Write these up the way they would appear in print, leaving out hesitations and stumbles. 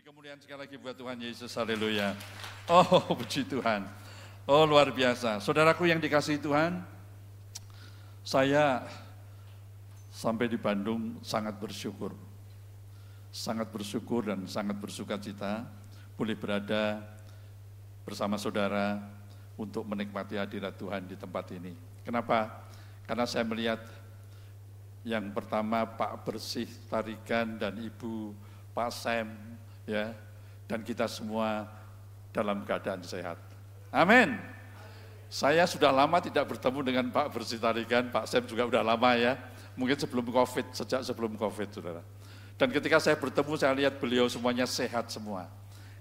kemuliaan sekali lagi buat Tuhan Yesus, haleluya. Oh, puji Tuhan. Oh, luar biasa. Saudaraku yang dikasihi Tuhan, saya sampai di Bandung sangat bersyukur. Sangat bersyukur dan sangat bersuka cita boleh berada bersama saudara untuk menikmati hadirat Tuhan di tempat ini. Kenapa? Karena saya melihat yang pertama Pak Bersih Tarigan dan Ibu Pak Sam, ya, dan kita semua dalam keadaan sehat. Amin. Saya sudah lama tidak bertemu dengan Pak Bersih Tarigan, Pak Sam juga udah lama ya, mungkin sebelum COVID, sejak sebelum COVID, saudara. Dan ketika saya bertemu, saya lihat beliau semuanya sehat semua.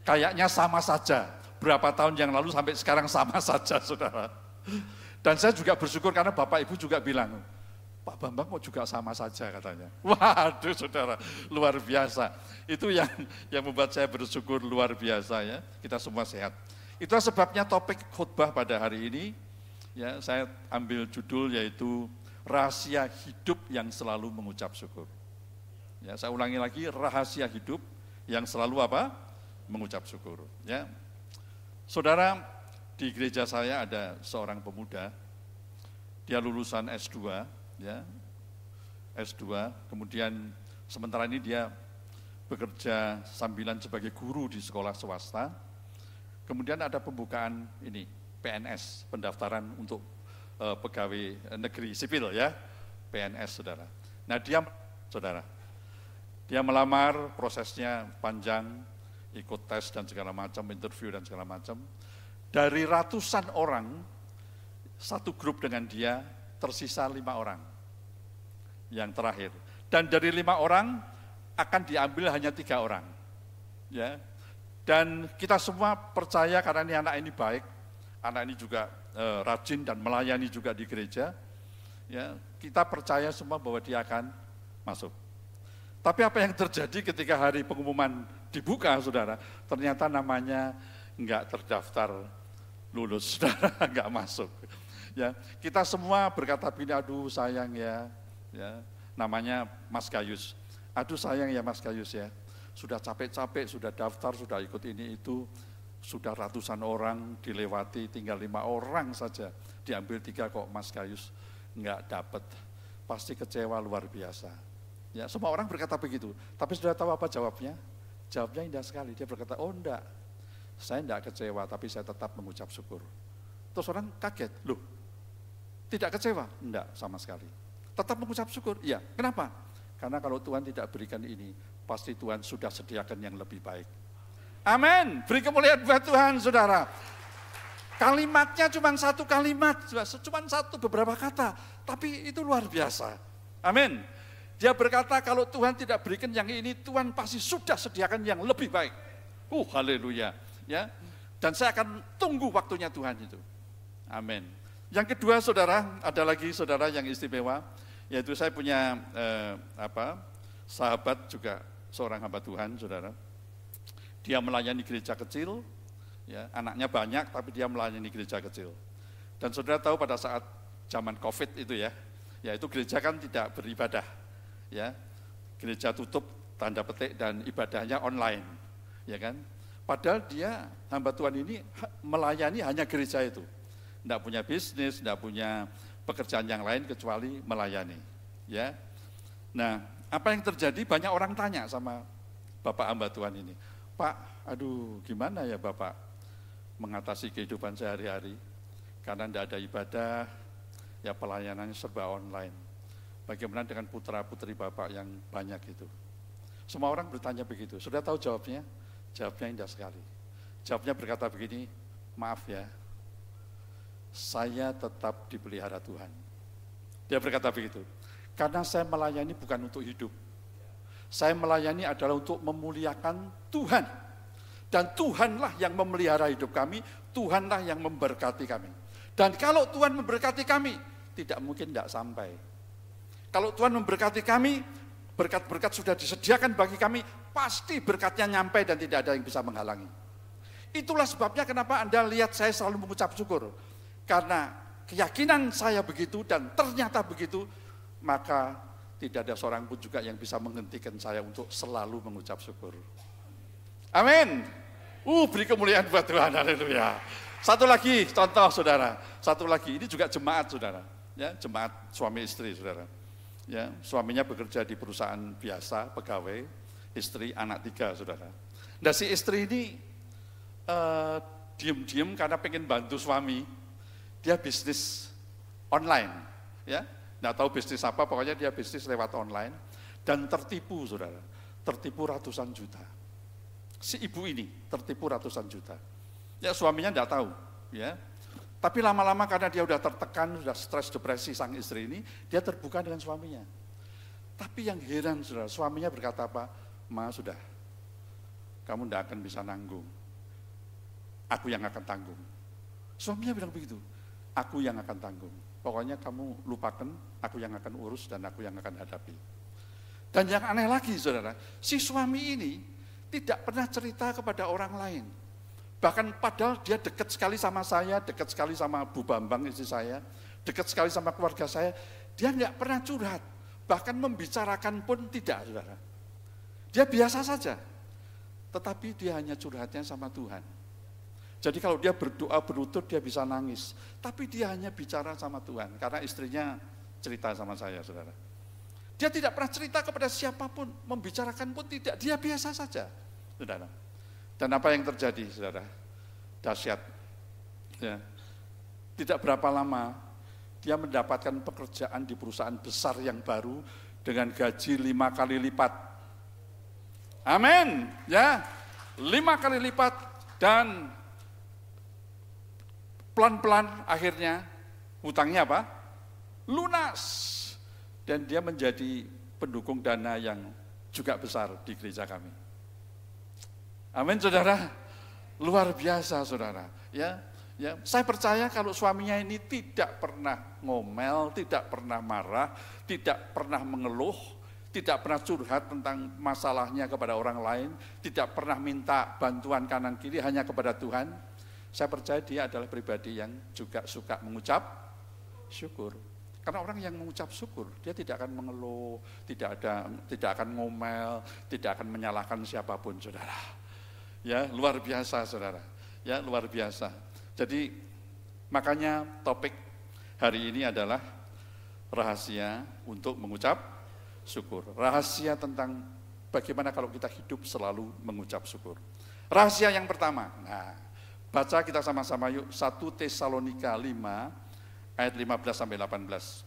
Kayaknya sama saja, berapa tahun yang lalu sampai sekarang sama saja, saudara. Dan saya juga bersyukur karena Bapak Ibu juga bilang, Pak Bambang kok juga sama saja katanya. Waduh saudara, luar biasa. Itu yang membuat saya bersyukur luar biasa ya. Kita semua sehat. Itulah sebabnya topik khotbah pada hari ini, ya saya ambil judul yaitu rahasia hidup yang selalu mengucap syukur. Ya, saya ulangi lagi, rahasia hidup yang selalu apa? Mengucap syukur. Ya, saudara, di gereja saya ada seorang pemuda, dia lulusan S2, ya, S2, kemudian sementara ini dia bekerja sambilan sebagai guru di sekolah swasta. Kemudian ada pembukaan ini, PNS, pendaftaran untuk pegawai negeri sipil ya, PNS saudara. Nah dia melamar, prosesnya panjang, ikut tes dan segala macam, interview dan segala macam. Dari ratusan orang, satu grup dengan dia, tersisa 5 orang yang terakhir. Dan dari 5 orang akan diambil hanya 3 orang. Ya. Dan kita semua percaya karena anak ini baik, anak ini juga rajin dan melayani juga di gereja. Ya, kita percaya semua bahwa dia akan masuk. Tapi apa yang terjadi ketika hari pengumuman dibuka, saudara, ternyata namanya enggak terdaftar lulus, saudara, enggak masuk. Ya, kita semua berkata begini, aduh sayang ya, namanya Mas Gayus. Aduh sayang ya Mas Gayus ya, sudah capek-capek, sudah daftar, sudah ikut ini itu, sudah ratusan orang dilewati, tinggal 5 orang saja, diambil 3 kok Mas Gayus enggak dapat, pasti kecewa luar biasa. Ya, semua orang berkata begitu, tapi sudah tahu apa jawabnya? Jawabnya indah sekali, dia berkata, oh enggak, saya enggak kecewa, tapi saya tetap mengucap syukur. Terus orang kaget, loh, tidak kecewa? Enggak, sama sekali. Tetap mengucap syukur? Iya. Kenapa? Karena kalau Tuhan tidak berikan ini, pasti Tuhan sudah sediakan yang lebih baik. Amin. Beri kemuliaan buat Tuhan, saudara. Kalimatnya cuma satu kalimat, cuma satu beberapa kata, tapi itu luar biasa. Amin. Dia berkata kalau Tuhan tidak berikan yang ini, Tuhan pasti sudah sediakan yang lebih baik. Haleluya. Ya. Dan saya akan tunggu waktunya Tuhan itu. Amin. Yang kedua saudara, ada lagi saudara yang istimewa, yaitu saya punya sahabat juga seorang hamba Tuhan, saudara. Dia melayani gereja kecil, ya, anaknya banyak tapi dia melayani gereja kecil. Dan saudara tahu pada saat zaman COVID itu ya, yaitu gereja kan tidak beribadah, ya, gereja tutup tanda petik dan ibadahnya online, ya kan. Padahal dia hamba Tuhan ini melayani hanya gereja itu. Tidak punya bisnis, tidak punya pekerjaan yang lain kecuali melayani. Ya, nah apa yang terjadi? Banyak orang tanya sama Bapak hamba Tuhan ini, Pak, aduh gimana ya Bapak mengatasi kehidupan sehari-hari? Karena tidak ada ibadah, ya pelayanannya serba online. Bagaimana dengan putra-putri Bapak yang banyak itu? Semua orang bertanya begitu. Sudah tahu jawabnya? Jawabnya indah sekali. Jawabnya berkata begini, maaf ya, saya tetap dipelihara Tuhan. Dia berkata begitu, karena saya melayani bukan untuk hidup. Saya melayani adalah untuk memuliakan Tuhan. Dan Tuhanlah yang memelihara hidup kami, Tuhanlah yang memberkati kami. Dan kalau Tuhan memberkati kami, tidak mungkin tidak sampai. Kalau Tuhan memberkati kami, berkat-berkat sudah disediakan bagi kami, pasti berkatnya nyampe dan tidak ada yang bisa menghalangi. Itulah sebabnya kenapa Anda lihat saya selalu mengucap syukur. Karena keyakinan saya begitu dan ternyata begitu, maka tidak ada seorang pun juga yang bisa menghentikan saya untuk selalu mengucap syukur. Amin. Beri kemuliaan buat Tuhan, haleluya. Satu lagi contoh saudara, satu lagi, ini juga jemaat saudara, ya jemaat suami istri saudara. Ya, suaminya bekerja di perusahaan biasa, pegawai, istri, anak 3 saudara. Nah si istri ini diem-diem karena pengen bantu suami, dia bisnis online, ya, nggak tahu bisnis apa, pokoknya dia bisnis lewat online, dan tertipu saudara, tertipu ratusan juta. Si ibu ini tertipu ratusan juta. Ya suaminya enggak tahu, ya. Tapi lama-lama karena dia udah tertekan, sudah stres, depresi sang istri ini, dia terbuka dengan suaminya. Tapi yang heran saudara, suaminya berkata apa? Ma sudah, kamu enggak akan bisa nanggung. Aku yang akan tanggung. Suaminya bilang begitu, aku yang akan tanggung. Pokoknya kamu lupakan, aku yang akan urus dan aku yang akan hadapi. Dan yang aneh lagi saudara, si suami ini tidak pernah cerita kepada orang lain. Bahkan padahal dia dekat sekali sama saya, dekat sekali sama Bu Bambang istri saya, dekat sekali sama keluarga saya, dia enggak pernah curhat, bahkan membicarakan pun tidak, saudara. Dia biasa saja, tetapi dia hanya curhatnya sama Tuhan. Jadi kalau dia berdoa berlutut dia bisa nangis, tapi dia hanya bicara sama Tuhan, karena istrinya cerita sama saya, saudara. Dia tidak pernah cerita kepada siapapun, membicarakan pun tidak, dia biasa saja, saudara. Dan apa yang terjadi, saudara? Dahsyat. Ya. Tidak berapa lama, dia mendapatkan pekerjaan di perusahaan besar yang baru dengan gaji 5 kali lipat. Amin. Ya, 5 kali lipat dan pelan-pelan akhirnya hutangnya apa? Lunas. Dan dia menjadi pendukung dana yang juga besar di gereja kami. Amin saudara, luar biasa saudara. Ya, saya percaya kalau suaminya ini tidak pernah ngomel, tidak pernah marah, tidak pernah mengeluh, tidak pernah curhat tentang masalahnya kepada orang lain, tidak pernah minta bantuan kanan kiri hanya kepada Tuhan. Saya percaya dia adalah pribadi yang juga suka mengucap syukur. Karena orang yang mengucap syukur, dia tidak akan mengeluh, tidak akan ngomel, tidak akan menyalahkan siapapun saudara. Ya, luar biasa saudara. Ya, luar biasa. Jadi makanya topik hari ini adalah rahasia untuk mengucap syukur. Rahasia tentang bagaimana kalau kita hidup selalu mengucap syukur. Rahasia yang pertama. Nah, baca kita sama-sama yuk 1 Tesalonika 5 ayat 15 sampai 18.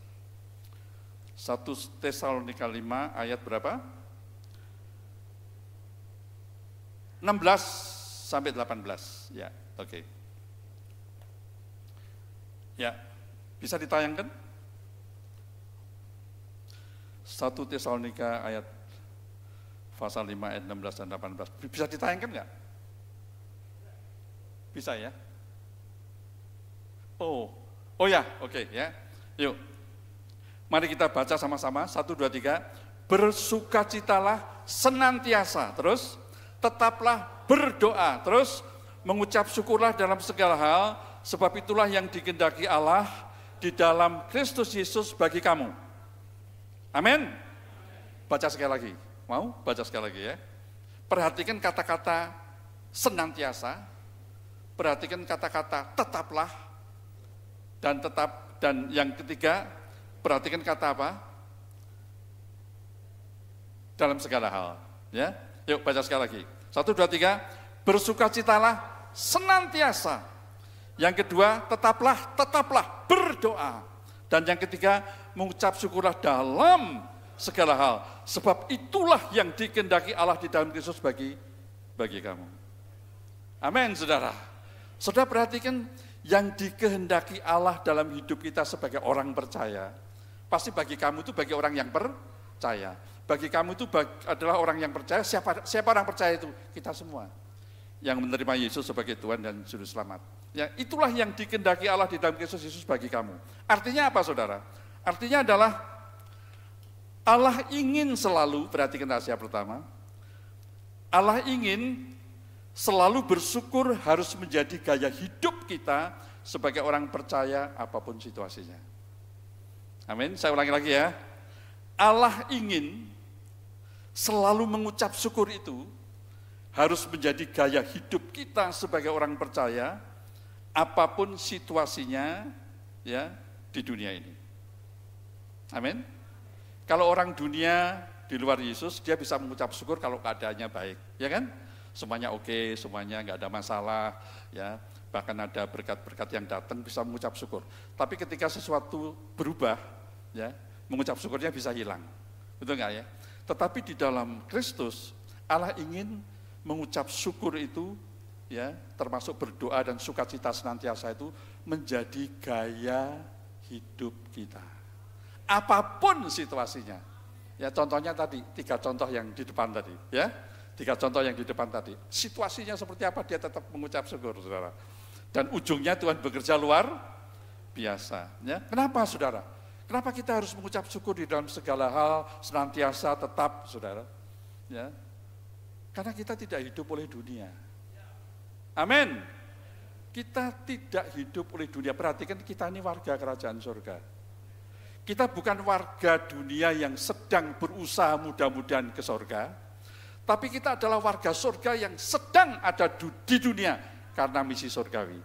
1 Tesalonika 5 ayat berapa? 16 sampai 18. Ya, oke. Ya, bisa ditayangkan? 1 Tesalonika ayat pasal 5 ayat 16 dan 18. Bisa ditayangkan enggak? Bisa ya? Oh ya, oke ya. Yuk. Mari kita baca sama-sama. 1, 2, 3. Bersukacitalah senantiasa. Terus tetaplah berdoa, terus mengucap syukurlah dalam segala hal, sebab itulah yang dikehendaki Allah di dalam Kristus Yesus bagi kamu. Amin. Baca sekali lagi, mau baca sekali lagi ya. Perhatikan kata-kata senantiasa, perhatikan kata-kata tetaplah, dan yang ketiga, perhatikan kata apa? Dalam segala hal, ya. Yuk baca sekali lagi. 1, 2, 3. Bersukacitalah senantiasa. Yang kedua, tetaplah berdoa. Dan yang ketiga, mengucap syukurlah dalam segala hal. Sebab itulah yang dikehendaki Allah di dalam Kristus bagi kamu. Amin, saudara. Saudara perhatikan yang dikehendaki Allah dalam hidup kita sebagai orang percaya. Pasti bagi kamu itu bagi orang yang percaya. Bagi kamu itu adalah orang yang percaya. Siapa orang percaya itu? Kita semua yang menerima Yesus sebagai Tuhan dan Juru Selamat. Ya, itulah yang dikehendaki Allah di dalam Kristus Yesus bagi kamu. Artinya apa saudara? Artinya adalah Allah ingin selalu, perhatikan rahasia pertama, Allah ingin selalu bersyukur harus menjadi gaya hidup kita sebagai orang percaya apapun situasinya. Amin, saya ulangi lagi ya. Allah ingin selalu mengucap syukur itu harus menjadi gaya hidup kita sebagai orang percaya, apapun situasinya ya di dunia ini. Amin. Kalau orang dunia di luar Yesus, dia bisa mengucap syukur kalau keadaannya baik, ya kan? Semuanya oke, semuanya nggak ada masalah, ya. Bahkan ada berkat-berkat yang datang bisa mengucap syukur. Tapi ketika sesuatu berubah, ya, mengucap syukurnya bisa hilang, betul nggak ya? Tetapi di dalam Kristus, Allah ingin mengucap syukur itu, ya, termasuk berdoa dan sukacita senantiasa itu menjadi gaya hidup kita. Apapun situasinya. Ya, contohnya tadi, 3 contoh yang di depan tadi, ya. 3 contoh yang di depan tadi. Situasinya seperti apa, dia tetap mengucap syukur, saudara. Dan ujungnya Tuhan bekerja luar biasa. Ya. Kenapa, saudara? Kenapa kita harus mengucap syukur di dalam segala hal, senantiasa, tetap, saudara? Ya. Karena kita tidak hidup oleh dunia. Amin. Kita tidak hidup oleh dunia. Perhatikan, kita ini warga kerajaan surga. Kita bukan warga dunia yang sedang berusaha mudah-mudahan ke surga, tapi kita adalah warga surga yang sedang ada di dunia karena misi surgawi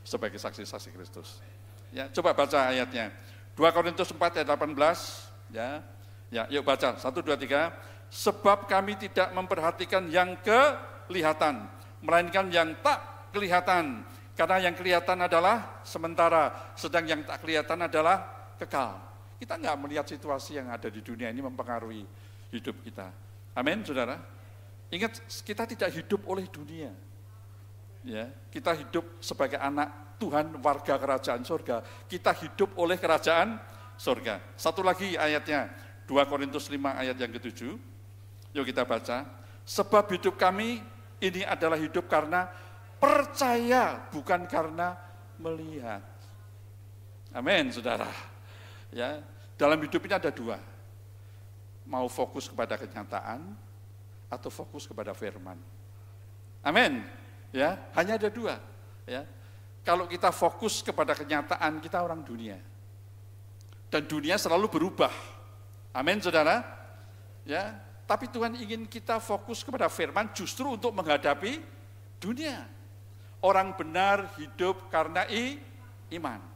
sebagai saksi-saksi Kristus. Ya, coba baca ayatnya. 2 Korintus 4 ayat 18, ya. Ya, yuk baca. 1 2 3. Sebab kami tidak memperhatikan yang kelihatan, melainkan yang tak kelihatan. Karena yang kelihatan adalah sementara, sedang yang tak kelihatan adalah kekal. Kita nggak melihat situasi yang ada di dunia ini mempengaruhi hidup kita. Amin, saudara. Ingat, kita tidak hidup oleh dunia. Ya, kita hidup sebagai anak Tuhan, warga kerajaan surga. Kita hidup oleh kerajaan surga. Satu lagi ayatnya, 2 Korintus 5 ayat yang ke-7. Yuk kita baca. Sebab hidup kami ini adalah hidup karena percaya, bukan karena melihat. Amin, saudara. Ya, dalam hidup ini ada 2. Mau fokus kepada kenyataan atau fokus kepada firman. Amin. Ya, hanya ada 2. Ya. Kalau kita fokus kepada kenyataan, kita orang dunia. Dan dunia selalu berubah. Amin, saudara. Ya, tapi Tuhan ingin kita fokus kepada firman justru untuk menghadapi dunia. Orang benar hidup karena iman.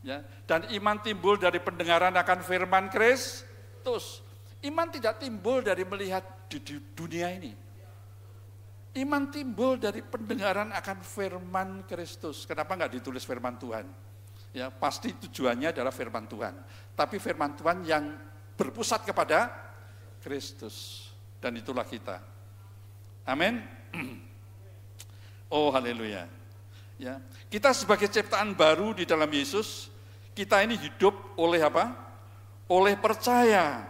Ya, dan iman timbul dari pendengaran akan firman Kristus. Iman tidak timbul dari melihat di dunia ini. Iman timbul dari pendengaran akan firman Kristus. Kenapa enggak ditulis firman Tuhan? Ya, pasti tujuannya adalah firman Tuhan. Tapi firman Tuhan yang berpusat kepada Kristus. Dan itulah kita. Amin. Oh, haleluya. Ya, kita sebagai ciptaan baru di dalam Yesus, kita ini hidup oleh apa? Oleh percaya.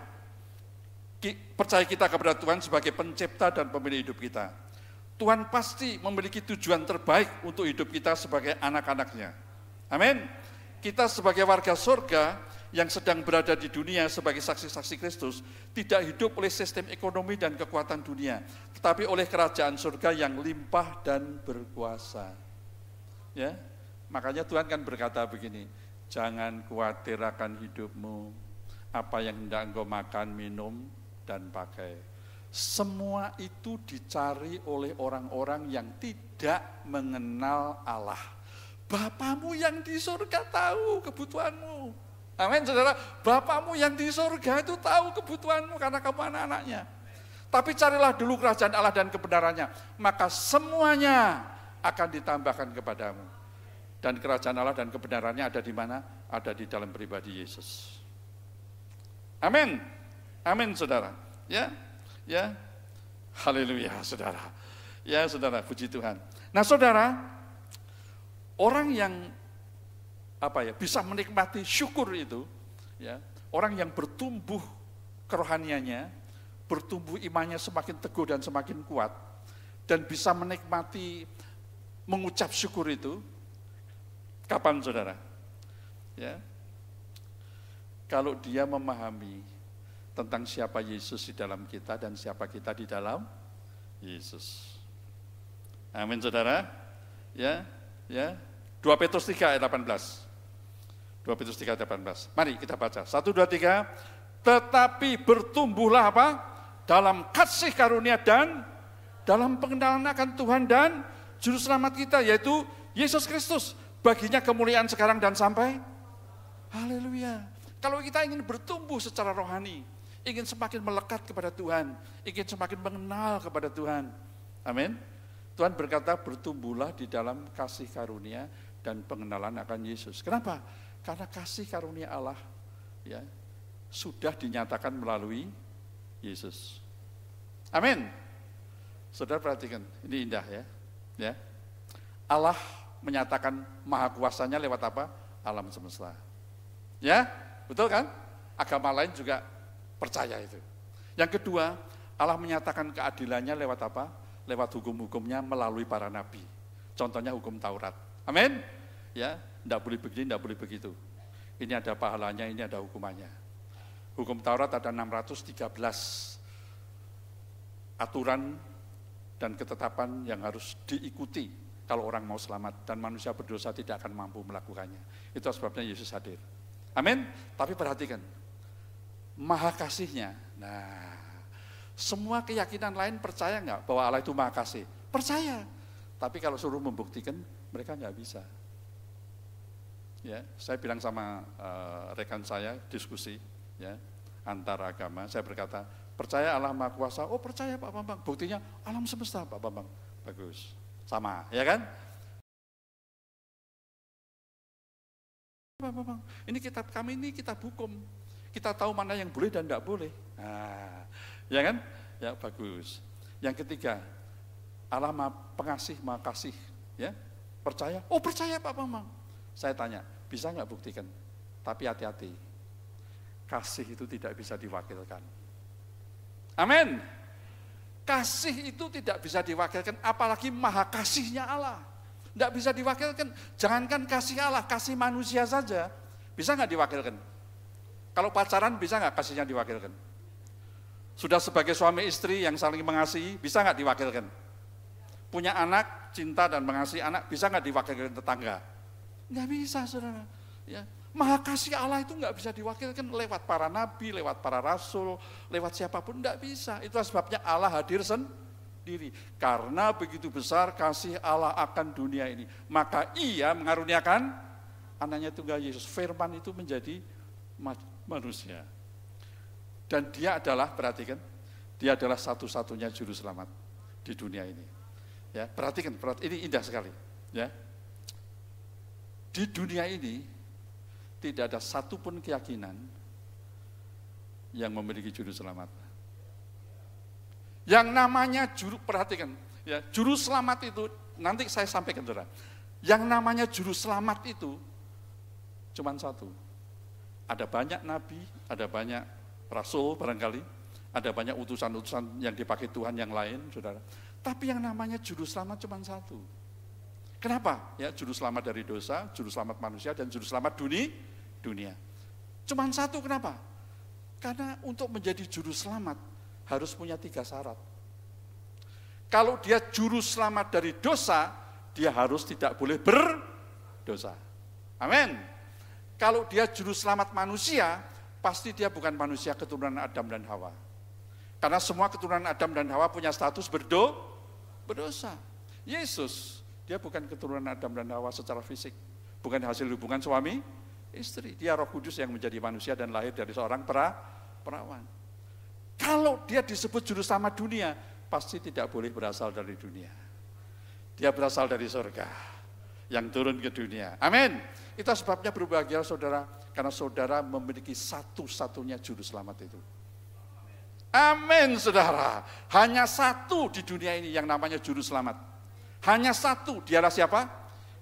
Percaya kita kepada Tuhan sebagai pencipta dan pemilik hidup kita. Tuhan pasti memiliki tujuan terbaik untuk hidup kita sebagai anak-anaknya. Amin. Kita sebagai warga surga yang sedang berada di dunia sebagai saksi-saksi Kristus, tidak hidup oleh sistem ekonomi dan kekuatan dunia, tetapi oleh kerajaan surga yang limpah dan berkuasa. Ya, makanya Tuhan kan berkata begini, jangan khawatir akan hidupmu, apa yang hendak engkau makan, minum, dan pakai. Semua itu dicari oleh orang-orang yang tidak mengenal Allah. Bapamu yang di surga tahu kebutuhanmu. Amin, saudara. Bapamu yang di surga itu tahu kebutuhanmu karena kamu anak-anaknya. Tapi carilah dulu kerajaan Allah dan kebenarannya, maka semuanya akan ditambahkan kepadamu. Dan kerajaan Allah dan kebenarannya ada di mana? Ada di dalam pribadi Yesus. Amin. Amin, saudara. Ya. Ya. Haleluya, saudara. Ya, saudara, puji Tuhan. Nah, saudara, orang yang bisa menikmati syukur itu, ya, orang yang bertumbuh kerohaniannya, bertumbuh imannya semakin teguh dan semakin kuat, dan bisa menikmati mengucap syukur itu, kapan, saudara? Ya, kalau dia memahami tentang siapa Yesus di dalam kita dan siapa kita di dalam Yesus. Amin, saudara. Ya, ya. 2 Petrus 3 ayat 18. 2 Petrus 3 ayat 18. Mari kita baca. 1, 2, 3. Tetapi bertumbuhlah apa? Dalam kasih karunia dan dalam pengenalan akan Tuhan dan Juru Selamat kita, yaitu Yesus Kristus. Baginya kemuliaan sekarang dan sampai. Haleluya. Kalau kita ingin bertumbuh secara rohani, ingin semakin melekat kepada Tuhan, ingin semakin mengenal kepada Tuhan. Amin. Tuhan berkata, bertumbuhlah di dalam kasih karunia dan pengenalan akan Yesus. Kenapa? Karena kasih karunia Allah ya sudah dinyatakan melalui Yesus. Amin. Saudara perhatikan, ini indah ya. Ya. Allah menyatakan maha kuasanya lewat apa? Alam semesta. Ya, betul kan? Agama lain juga percaya itu. Yang kedua, Allah menyatakan keadilannya lewat apa? Lewat hukum-hukumnya melalui para nabi. Contohnya hukum Taurat. Amin. Ya, tidak boleh begini, tidak boleh begitu. Ini ada pahalanya, ini ada hukumannya. Hukum Taurat ada 613 aturan dan ketetapan yang harus diikuti kalau orang mau selamat, dan manusia berdosa tidak akan mampu melakukannya. Itu sebabnya Yesus hadir. Amin. Tapi perhatikan, maha kasihnya. Nah, semua keyakinan lain percaya nggak bahwa Allah itu maha kasih? Percaya. Tapi kalau suruh membuktikan, mereka nggak bisa. Ya, saya bilang sama rekan saya diskusi, ya, antar agama. Saya berkata, percaya Allah Maha Kuasa. Oh percaya Pak Bambang. Buktinya alam semesta Pak Bambang. Bagus. Sama, ya kan? Pak Bambang, ini kitab kami, ini kitab hukum. Kita tahu mana yang boleh dan tidak boleh. Nah, ya kan? Ya bagus. Yang ketiga, Allah Maha Pengasih, Maha Kasih. Ya, percaya? Oh percaya Pak Bambang. Saya tanya, bisa nggak buktikan? Tapi hati-hati, kasih itu tidak bisa diwakilkan. Amin. Kasih itu tidak bisa diwakilkan, apalagi maha kasihnya Allah. Tidak bisa diwakilkan, jangankan kasih Allah, kasih manusia saja, bisa nggak diwakilkan? Kalau pacaran bisa nggak kasihnya diwakilkan? Sudah sebagai suami istri yang saling mengasihi, bisa nggak diwakilkan? Punya anak, cinta dan mengasihi anak, bisa nggak diwakilkan tetangga? Nggak bisa, saudara. Ya. Maha kasih Allah itu nggak bisa diwakilkan lewat para nabi, lewat para rasul, lewat siapapun, nggak bisa. Itu sebabnya Allah hadir sendiri. Karena begitu besar kasih Allah akan dunia ini, maka Ia mengaruniakan anaknya tunggal Yesus. Firman itu menjadi manusia. Dan Dia adalah, perhatikan, Dia adalah satu-satunya juru selamat di dunia ini. Ya, perhatikan, ini indah sekali. Ya. Di dunia ini tidak ada satupun keyakinan yang memiliki juru selamat. Yang namanya perhatikan, ya, juru selamat itu, nanti saya sampaikan saudara. Yang namanya juru selamat itu cuma satu. Ada banyak nabi, ada banyak rasul barangkali, ada banyak utusan-utusan yang dipakai Tuhan yang lain, saudara. Tapi yang namanya juru selamat cuma satu. Kenapa? Ya, juru selamat dari dosa, juru selamat manusia, dan juru selamat dunia. Cuman satu, kenapa? Karena untuk menjadi juru selamat harus punya 3 syarat. Kalau dia juru selamat dari dosa, dia harus tidak boleh berdosa. Amin. Kalau dia juru selamat manusia, pasti dia bukan manusia keturunan Adam dan Hawa. Karena semua keturunan Adam dan Hawa punya status berdosa. Yesus, dia bukan keturunan Adam dan Hawa secara fisik, bukan hasil hubungan suami istri. Dia Roh Kudus yang menjadi manusia dan lahir dari seorang perawan. Kalau dia disebut juru selamat dunia, pasti tidak boleh berasal dari dunia. Dia berasal dari surga yang turun ke dunia. Amin. Itu sebabnya berbahagia saudara, karena saudara memiliki satu-satunya juru selamat itu. Amin saudara. Hanya satu di dunia ini yang namanya juru selamat. Hanya satu, dialah siapa?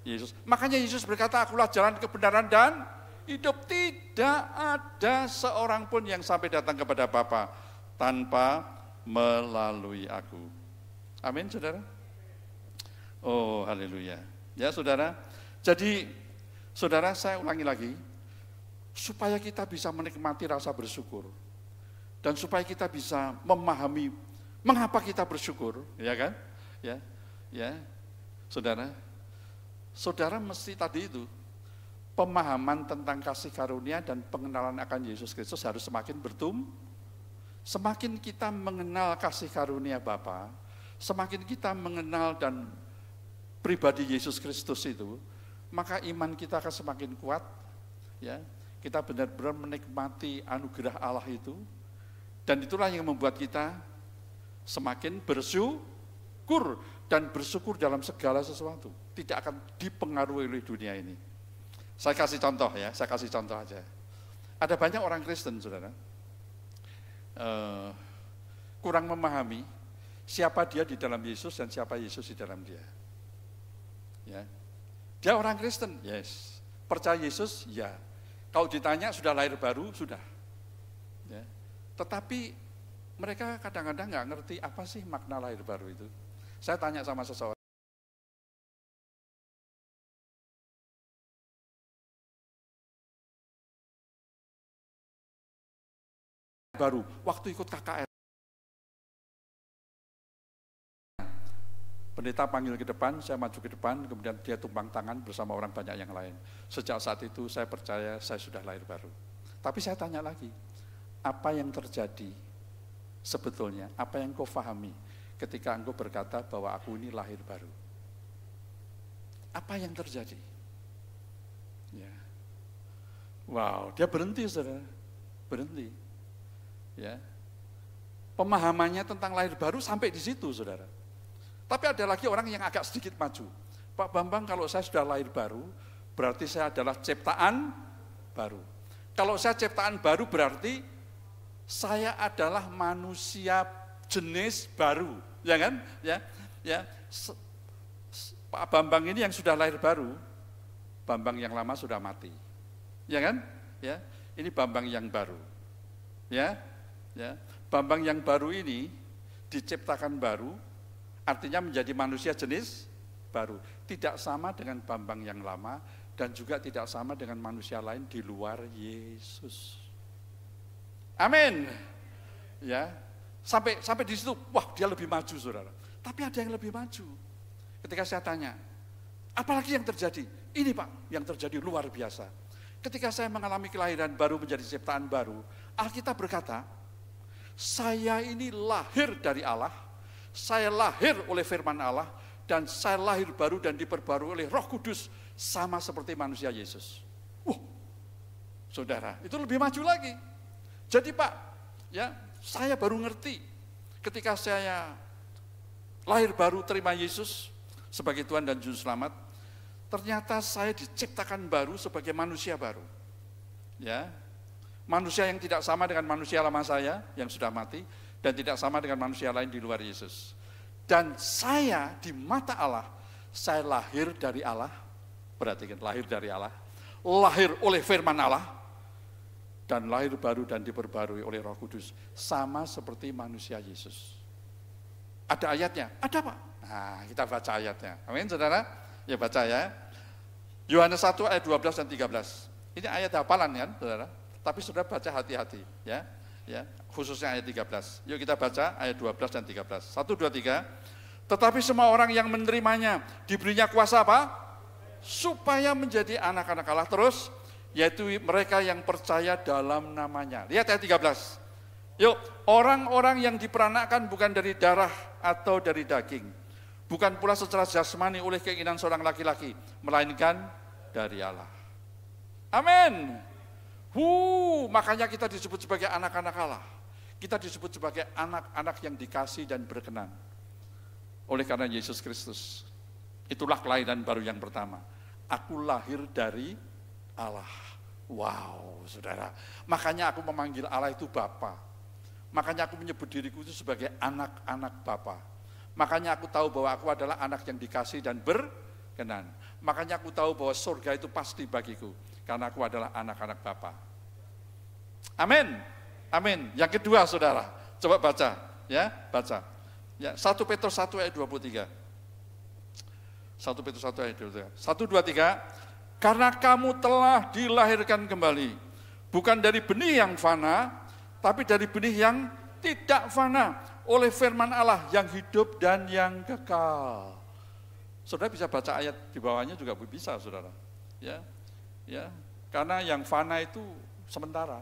Yesus. Makanya Yesus berkata, akulah jalan kebenaran dan hidup. Tidak ada seorang pun yang sampai datang kepada Bapa tanpa melalui aku. Amin saudara. Oh haleluya. Ya saudara. Jadi saudara, saya ulangi lagi, supaya kita bisa menikmati rasa bersyukur dan supaya kita bisa memahami mengapa kita bersyukur, ya kan? Ya. Saudara mesti tadi itu pemahaman tentang kasih karunia dan pengenalan akan Yesus Kristus harus semakin bertumbuh. Semakin kita mengenal kasih karunia Bapa, Semakin kita mengenal dan pribadi Yesus Kristus itu, maka iman kita akan semakin kuat. Ya, kita benar-benar menikmati anugerah Allah itu, dan itulah yang membuat kita semakin bersyukur, dan bersyukur dalam segala sesuatu. Tidak akan dipengaruhi oleh dunia ini. Saya kasih contoh ya, saya kasih contoh aja. Ada banyak orang Kristen, saudara, kurang memahami siapa dia di dalam Yesus dan siapa Yesus di dalam dia. Ya. Dia orang Kristen, yes. Percaya Yesus, ya. Kalau ditanya sudah lahir baru, sudah. Ya. Tetapi mereka kadang-kadang nggak ngerti apa sih makna lahir baru itu. Saya tanya sama seseorang. Baru, waktu ikut KKR. Pendeta panggil ke depan, saya maju ke depan, kemudian dia tumpang tangan bersama orang banyak yang lain. Sejak saat itu saya percaya saya sudah lahir baru. Tapi saya tanya lagi, apa yang terjadi sebetulnya? Apa yang kau pahami ketika engkau berkata bahwa aku ini lahir baru? Apa yang terjadi? Ya. Wow, dia berhenti, saudara. Berhenti. Ya. Pemahamannya tentang lahir baru sampai di situ, saudara. Tapi ada lagi orang yang agak sedikit maju. Pak Bambang, kalau saya sudah lahir baru, berarti saya adalah ciptaan baru. Kalau saya ciptaan baru berarti saya adalah manusia jenis baru, ya kan? Ya. Pak Bambang ini yang sudah lahir baru, Bambang yang lama sudah mati, ya kan? Ya, ini Bambang yang baru, ya. Bambang yang baru ini diciptakan baru. Artinya menjadi manusia jenis baru. Tidak sama dengan Bambang yang lama dan juga tidak sama dengan manusia lain di luar Yesus. Amin. Ya. Sampai di situ, wah dia lebih maju, saudara. Tapi ada yang lebih maju. Ketika saya tanya, apalagi yang terjadi? Ini Pak, yang terjadi luar biasa. Ketika saya mengalami kelahiran baru menjadi ciptaan baru, Alkitab berkata, saya ini lahir dari Allah. Saya lahir oleh firman Allah, dan saya lahir baru dan diperbarui oleh Roh Kudus, sama seperti manusia Yesus. Saudara, itu lebih maju lagi. Jadi Pak, ya, saya baru ngerti ketika saya lahir baru terima Yesus sebagai Tuhan dan Juru Selamat, ternyata saya diciptakan baru sebagai manusia baru. Ya, manusia yang tidak sama dengan manusia lama saya yang sudah mati, dan tidak sama dengan manusia lain di luar Yesus. Dan saya di mata Allah, saya lahir dari Allah, perhatikan, lahir dari Allah, lahir oleh firman Allah, dan lahir baru dan diperbarui oleh Roh Kudus, sama seperti manusia Yesus. Ada ayatnya? Ada Pak. Nah, kita baca ayatnya. Amin, saudara? Ya baca ya. Yohanes 1 ayat 12 dan 13. Ini ayat hafalan kan, saudara? Tapi saudara baca hati-hati, ya. Ya, khususnya ayat 13. Yuk kita baca ayat 12 dan 13. 1, 2, 3. Tetapi semua orang yang menerimanya diberinya kuasa apa? Supaya menjadi anak-anak Allah. Terus, yaitu mereka yang percaya dalam namanya. Lihat ayat 13. Yuk, orang-orang yang diperanakkan bukan dari darah atau dari daging. Bukan pula secara jasmani oleh keinginan seorang laki-laki, melainkan dari Allah. Amin. Makanya kita disebut sebagai anak-anak Allah. Kita disebut sebagai anak-anak yang dikasih dan berkenan oleh karena Yesus Kristus. Itulah kelahiran baru yang pertama. Aku lahir dari Allah. Wow, saudara. Makanya aku memanggil Allah itu Bapa. Makanya aku menyebut diriku itu sebagai anak-anak Bapa. Makanya aku tahu bahwa aku adalah anak yang dikasih dan berkenan. Makanya aku tahu bahwa surga itu pasti bagiku. Karena aku adalah anak-anak Bapa. Amin. Amin. Yang kedua, saudara, coba baca, ya, baca. Ya, 1 Petrus 1 ayat 23. 1 Petrus 1 ayat 23. 1, 2, 3. Karena kamu telah dilahirkan kembali, bukan dari benih yang fana, tapi dari benih yang tidak fana, oleh firman Allah yang hidup dan yang kekal. Saudara bisa baca ayat di bawahnya juga bisa, saudara. Ya, karena yang fana itu sementara,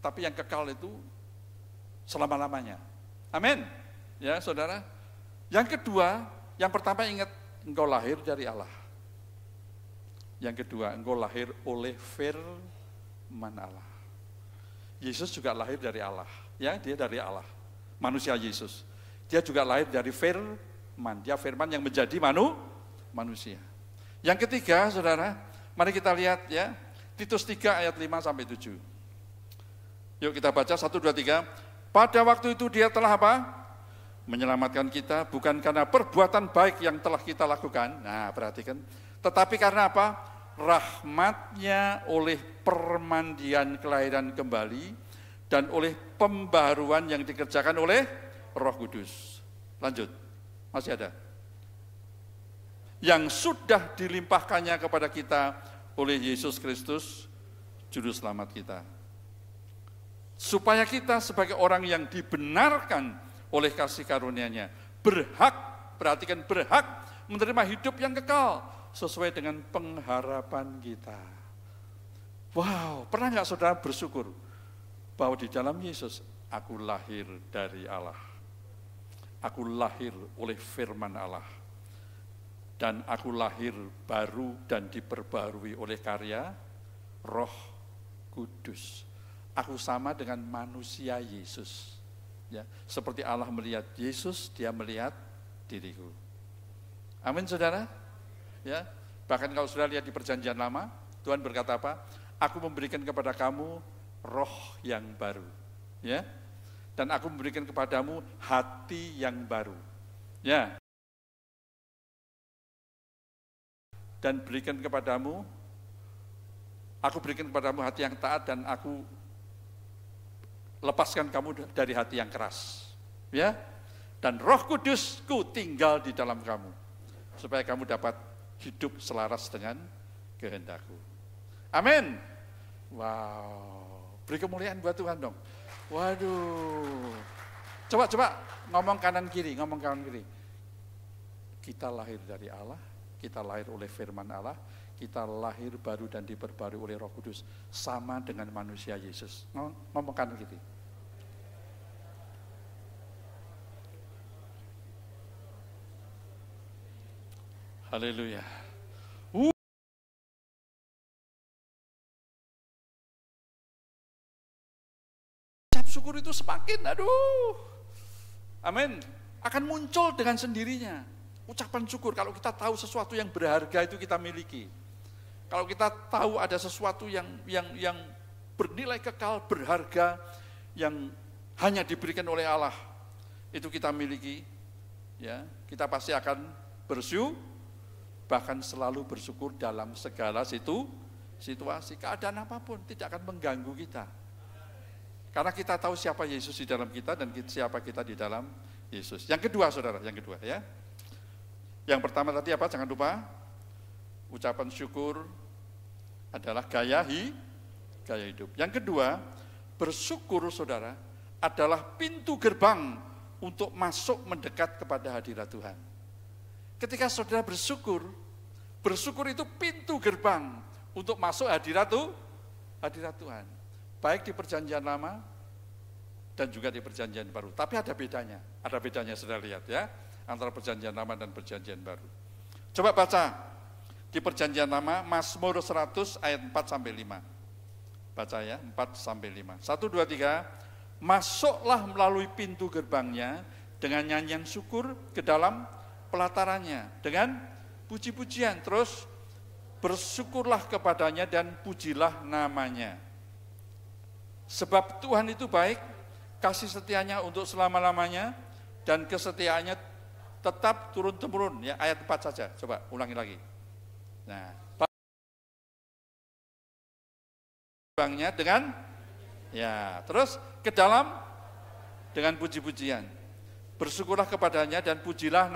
tapi yang kekal itu selama-lamanya. Amin. Ya, saudara. Yang kedua, yang pertama ingat, engkau lahir dari Allah. Yang kedua, engkau lahir oleh firman Allah. Yesus juga lahir dari Allah. Ya, dia dari Allah. Manusia Yesus. Dia juga lahir dari firman. Dia firman yang menjadi manusia. Yang ketiga, saudara, mari kita lihat ya, Titus 3 ayat 5 sampai 7. Yuk kita baca 1, 2, 3. Pada waktu itu dia telah apa? Menyelamatkan kita bukan karena perbuatan baik yang telah kita lakukan. Nah, perhatikan. Tetapi karena apa? Rahmatnya oleh permandian kelahiran kembali dan oleh pembaharuan yang dikerjakan oleh Roh Kudus. Lanjut. Masih ada. Yang sudah dilimpahkannya kepada kita oleh Yesus Kristus, Juru Selamat kita. Supaya kita sebagai orang yang dibenarkan oleh kasih karunia-Nya, berhak, perhatikan, berhak menerima hidup yang kekal, sesuai dengan pengharapan kita. Wow, pernah nggak saudara bersyukur bahwa di dalam Yesus, aku lahir dari Allah. Aku lahir oleh firman Allah. Dan aku lahir baru dan diperbarui oleh karya Roh Kudus. Aku sama dengan manusia Yesus. Ya, seperti Allah melihat Yesus, dia melihat diriku. Amin, saudara. Ya, bahkan kalau saudara lihat di Perjanjian Lama, Tuhan berkata apa? Aku memberikan kepada kamu roh yang baru. Ya, dan aku memberikan kepadamu hati yang baru. Ya. Dan berikan kepadamu, aku berikan kepadamu hati yang taat dan aku lepaskan kamu dari hati yang keras. Ya, dan Roh Kudusku tinggal di dalam kamu, supaya kamu dapat hidup selaras dengan kehendakku. Amin. Wow, beri kemuliaan buat Tuhan dong. Waduh, coba ngomong kanan kiri. Kita lahir dari Allah. Kita lahir oleh firman Allah, kita lahir baru dan diperbarui oleh Roh Kudus, sama dengan manusia Yesus. Ngomong kanan gitu. Haleluya. Ucap syukur itu semakin, amin, akan muncul dengan sendirinya. Ucapan syukur, kalau kita tahu sesuatu yang berharga itu kita miliki. Kalau kita tahu ada sesuatu yang bernilai kekal, berharga, yang hanya diberikan oleh Allah, itu kita miliki, ya, kita pasti akan bersyukur, bahkan selalu bersyukur dalam segala situasi, keadaan apapun tidak akan mengganggu kita. Karena kita tahu siapa Yesus di dalam kita dan siapa kita di dalam Yesus. Yang kedua, saudara, ya. Yang pertama tadi apa? Jangan lupa, ucapan syukur adalah gaya hidup. Yang kedua, bersyukur, saudara, adalah pintu gerbang untuk masuk mendekat kepada hadirat Tuhan. Ketika saudara bersyukur itu pintu gerbang untuk masuk hadirat Tuhan. Baik di Perjanjian Lama dan juga di Perjanjian Baru. Tapi ada bedanya saudara lihat ya, antara Perjanjian Lama dan Perjanjian Baru. Coba baca di Perjanjian Lama, Mazmur 100 ayat 4 sampai 5. Baca ya, 4 sampai 5. 1, 2, 3. Masuklah melalui pintu gerbangnya dengan nyanyian syukur ke dalam pelatarannya dengan puji-pujian. Terus bersyukurlah kepadanya dan pujilah namanya. Sebab Tuhan itu baik, kasih setianya untuk selama-lamanya, dan kesetiaannya tetap turun-temurun. Ya, ayat 4 saja, coba ulangi lagi. Nah, gerbangnya dengan, ya, terus ke dalam dengan puji-pujian. Bersyukurlah kepadanya dan pujilah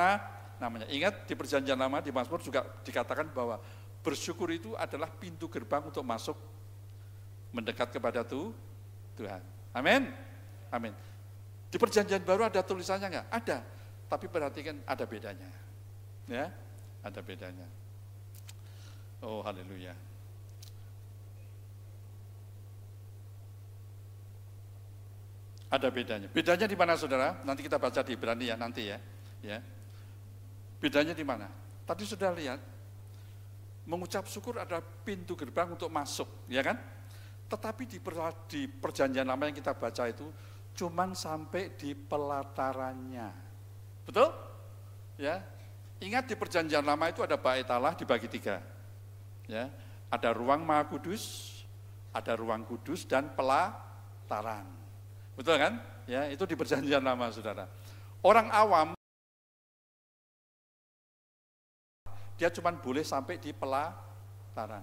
namanya. Ingat di Perjanjian Lama, di Mazmur juga dikatakan bahwa bersyukur itu adalah pintu gerbang untuk masuk mendekat kepada Tuhan. Amin. Amin. Di Perjanjian Baru ada tulisannya enggak? Ada. Tapi perhatikan ada bedanya. Ya, ada bedanya. Oh, haleluya. Ada bedanya. Bedanya di mana, saudara? Nanti kita baca di Ibrani ya, nanti ya. Ya. Bedanya di mana? Tadi sudah lihat, mengucap syukur adalah pintu gerbang untuk masuk, ya kan? Tetapi di perjanjian lama yang kita baca itu, cuman sampai di pelatarannya. Betul? Ya. Ingat di perjanjian lama itu ada bait Allah dibagi 3. Ya. Ada ruang Maha Kudus, ada ruang kudus dan pelataran. Betul kan? Ya, itu di perjanjian lama, Saudara. Orang awam dia cuma boleh sampai di pelataran.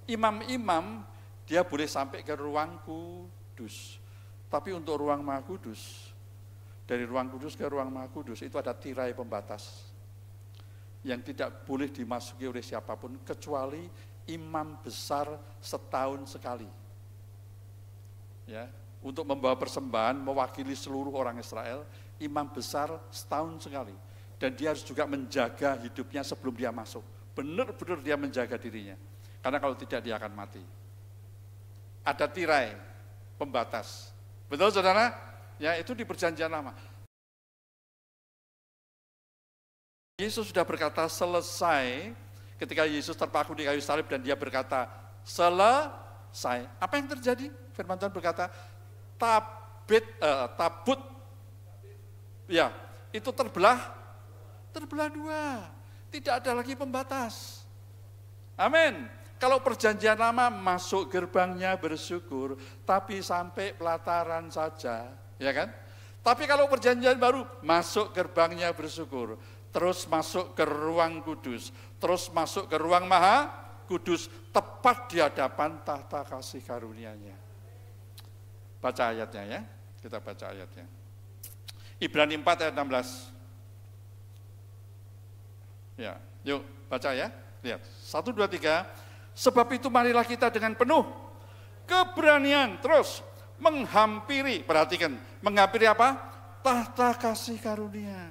Imam-imam dia boleh sampai ke ruang kudus. Tapi untuk ruang Maha Kudus, dari ruang kudus ke ruang Maha Kudus itu ada tirai pembatas yang tidak boleh dimasuki oleh siapapun kecuali imam besar setahun sekali. Ya, untuk membawa persembahan mewakili seluruh orang Israel, imam besar setahun sekali. Dan dia harus juga menjaga hidupnya sebelum dia masuk. Benar-benar dia menjaga dirinya. Karena kalau tidak dia akan mati. Ada tirai pembatas. Betul saudara? Ya, itu di perjanjian lama. Yesus sudah berkata selesai ketika Yesus terpaku di kayu salib dan dia berkata selesai. Apa yang terjadi? Firman Tuhan berkata tabut ya, itu terbelah 2. Tidak ada lagi pembatas. Amin. Kalau perjanjian lama masuk gerbangnya bersyukur, tapi sampai pelataran saja, ya kan? Tapi kalau perjanjian baru masuk gerbangnya bersyukur, terus masuk ke ruang kudus, terus masuk ke ruang Maha Kudus, tepat di hadapan tahta kasih karunia-Nya. Baca ayatnya ya, kita baca ayatnya. Ibrani 4 ayat 16. Ya, yuk baca ya. Lihat. 1, 2, 3. Sebab itu marilah kita dengan penuh keberanian terus menghampiri, perhatikan, menghampiri apa? Tahta kasih karunia.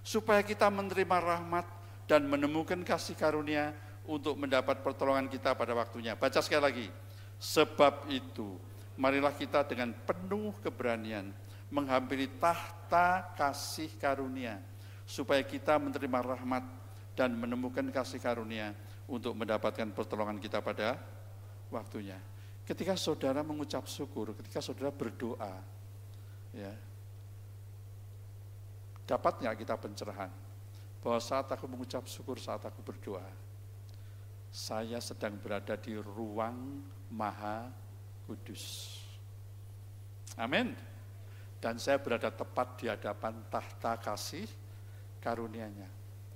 Supaya kita menerima rahmat dan menemukan kasih karunia untuk mendapat pertolongan kita pada waktunya. Baca sekali lagi. Sebab itu marilah kita dengan penuh keberanian menghampiri tahta kasih karunia. Supaya kita menerima rahmat dan menemukan kasih karunia untuk mendapatkan pertolongan kita pada waktunya. Ketika saudara mengucap syukur, ketika saudara berdoa, ya, dapat nggak kita pencerahan? Bahwa saat aku mengucap syukur, saat aku berdoa, saya sedang berada di ruang Maha Kudus. Amin. Dan saya berada tepat di hadapan tahta kasih karunia-Nya.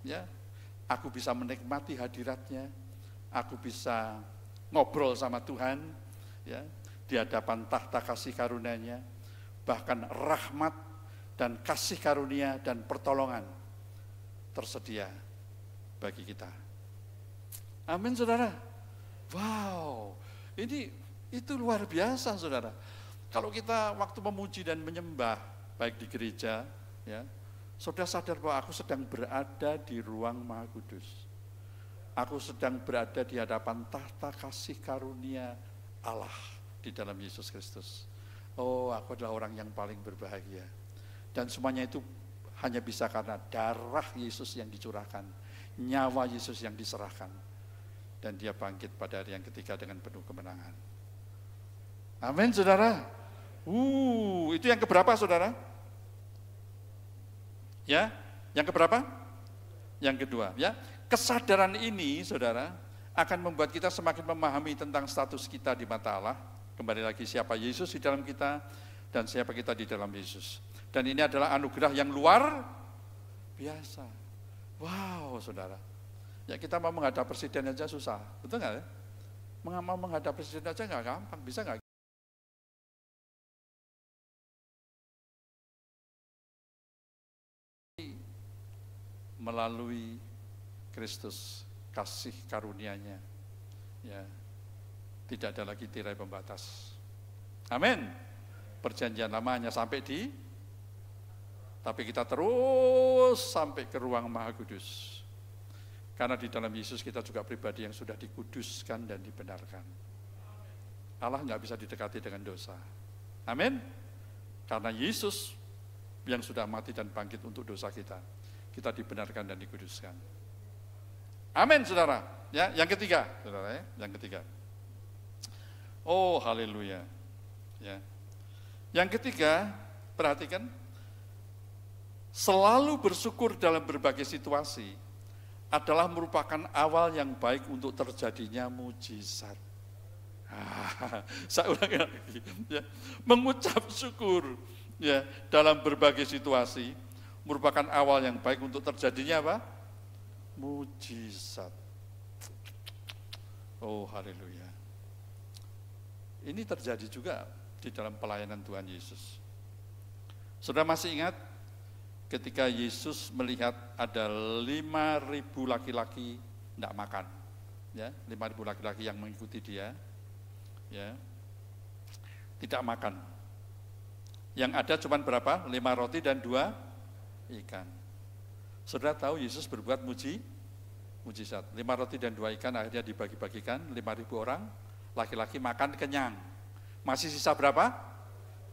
Ya. Aku bisa menikmati hadirat-Nya, aku bisa ngobrol sama Tuhan, ya, di hadapan tahta kasih karunia-Nya, bahkan rahmat dan kasih karunia dan pertolongan tersedia bagi kita. Amin, saudara. Wow, itu luar biasa, saudara. Kalau kita waktu memuji dan menyembah, baik di gereja, ya, saudara sadar bahwa aku sedang berada di ruang Maha Kudus. Aku sedang berada di hadapan tahta kasih karunia Allah di dalam Yesus Kristus. Oh, aku adalah orang yang paling berbahagia. Dan semuanya itu hanya bisa karena darah Yesus yang dicurahkan, nyawa Yesus yang diserahkan. Dan dia bangkit pada hari yang ketiga dengan penuh kemenangan. Amin, saudara. Itu yang keberapa, saudara? Ya, yang keberapa? Yang kedua, ya. Kesadaran ini, saudara, akan membuat kita semakin memahami tentang status kita di mata Allah. Kembali lagi, siapa Yesus di dalam kita dan siapa kita di dalam Yesus. Dan ini adalah anugerah yang luar biasa. Wow, saudara. Ya, kita mau menghadap presiden aja susah, betul nggak ya? Mau menghadap presiden aja nggak gampang, bisa nggak? Melalui Kristus, kasih karunia-Nya, ya, tidak ada lagi tirai pembatas. Amin. Perjanjian lama hanya sampai tapi kita terus sampai ke ruang Maha Kudus. Karena di dalam Yesus kita juga pribadi yang sudah dikuduskan dan dibenarkan. Allah nggak bisa didekati dengan dosa. Amin. Karena Yesus yang sudah mati dan bangkit untuk dosa kita kita dibenarkan dan dikuduskan. Amin, saudara. Ya, yang ketiga, saudara ya, yang ketiga. Oh, haleluya. Ya. Yang ketiga, perhatikan, selalu bersyukur dalam berbagai situasi adalah merupakan awal yang baik untuk terjadinya mujizat. Saya ulangi lagi, ya. Mengucap syukur ya dalam berbagai situasi merupakan awal yang baik untuk terjadinya apa? Mujizat. Oh, haleluya. Ini terjadi juga di dalam pelayanan Tuhan Yesus. Saudara masih ingat ketika Yesus melihat ada 5.000 laki-laki tidak makan, ya, 5.000 laki-laki yang mengikuti dia, ya, tidak makan. Yang ada cuma berapa? 5 roti dan 2 ikan. Saudara tahu Yesus berbuat mujizat. 5 roti dan 2 ikan akhirnya dibagi-bagikan, 5.000 orang, laki-laki makan kenyang. Masih sisa berapa?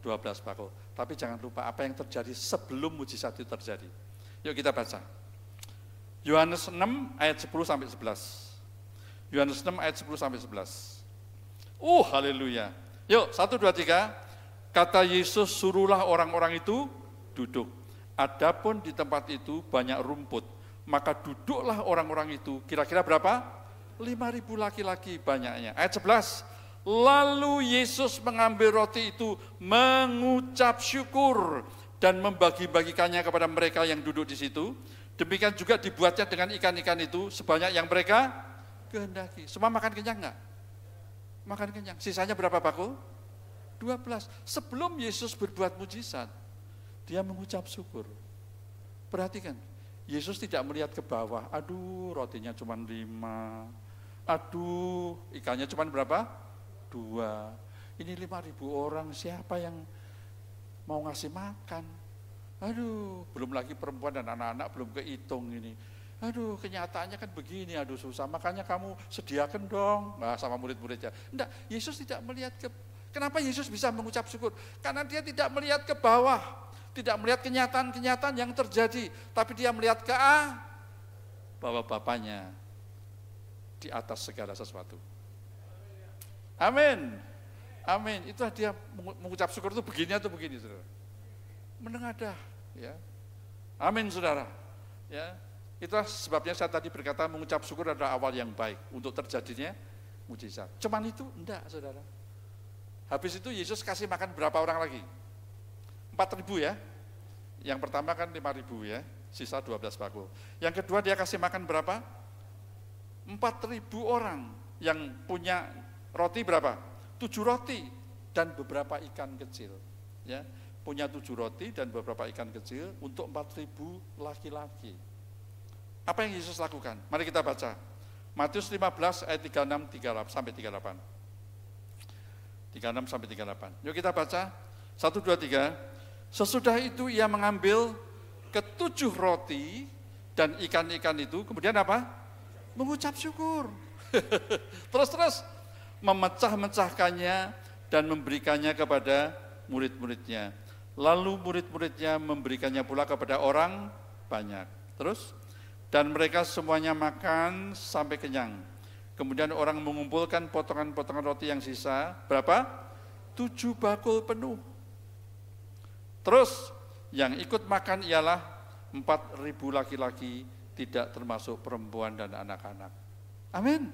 12 bakul. Tapi jangan lupa apa yang terjadi sebelum mujizat itu terjadi. Yuk kita baca. Yohanes 6 ayat 10 sampai 11. Yohanes 6 ayat 10 sampai 11. Haleluya. Yuk, 1, 2, 3. Kata Yesus, suruhlah orang-orang itu duduk. Adapun di tempat itu banyak rumput, maka duduklah orang-orang itu. Kira-kira berapa? 5.000 laki-laki banyaknya. Ayat 11. Lalu Yesus mengambil roti itu, mengucap syukur dan membagi-bagikannya kepada mereka yang duduk di situ. Demikian juga dibuatnya dengan ikan-ikan itu sebanyak yang mereka kehendaki. Semua makan kenyang enggak? Makan kenyang. Sisanya berapa bakul? 12. Sebelum Yesus berbuat mujizat, dia mengucap syukur. Perhatikan, Yesus tidak melihat ke bawah. Aduh, rotinya cuma 5. Aduh, ikannya cuma berapa? 2. Ini 5.000 orang, siapa yang mau ngasih makan? Aduh, belum lagi perempuan dan anak-anak belum kehitung ini. Aduh, kenyataannya kan begini, aduh susah, makanya kamu sediakan dong. Nah, sama murid-muridnya. Enggak, Yesus tidak melihat ke. Kenapa Yesus bisa mengucap syukur? Karena dia tidak melihat ke bawah, tidak melihat kenyataan-kenyataan yang terjadi, tapi dia melihat ke bahwa Bapaknya di atas segala sesuatu. Amin. Amin. Itulah dia mengucap syukur itu begini atau begini, saudara. Menengadah, ya. Amin, saudara. Ya. Itulah sebabnya saya tadi berkata mengucap syukur adalah awal yang baik untuk terjadinya mujizat. Cuman itu enggak, saudara. Habis itu Yesus kasih makan berapa orang lagi? 4.000 ya. Yang pertama kan 5.000 ya, sisa 12 bakul. Yang kedua dia kasih makan berapa? 4.000 orang yang punya roti berapa? 7 roti dan beberapa ikan kecil. Ya, punya 7 roti dan beberapa ikan kecil untuk 4.000 laki-laki. Apa yang Yesus lakukan? Mari kita baca. Matius 15 ayat 36 sampai 38. 36 sampai 38. Yuk kita baca. 1, 2, 3. Sesudah itu ia mengambil ke-7 roti dan ikan-ikan itu, kemudian apa? Mengucap syukur. Terus memecah-mecahkannya dan memberikannya kepada murid-muridnya. Lalu murid-muridnya memberikannya pula kepada orang banyak. Terus, dan mereka semuanya makan sampai kenyang. Kemudian orang mengumpulkan potongan-potongan roti yang sisa, berapa? 7 bakul penuh. Terus, yang ikut makan ialah 4.000 laki-laki, tidak termasuk perempuan dan anak-anak. Amin.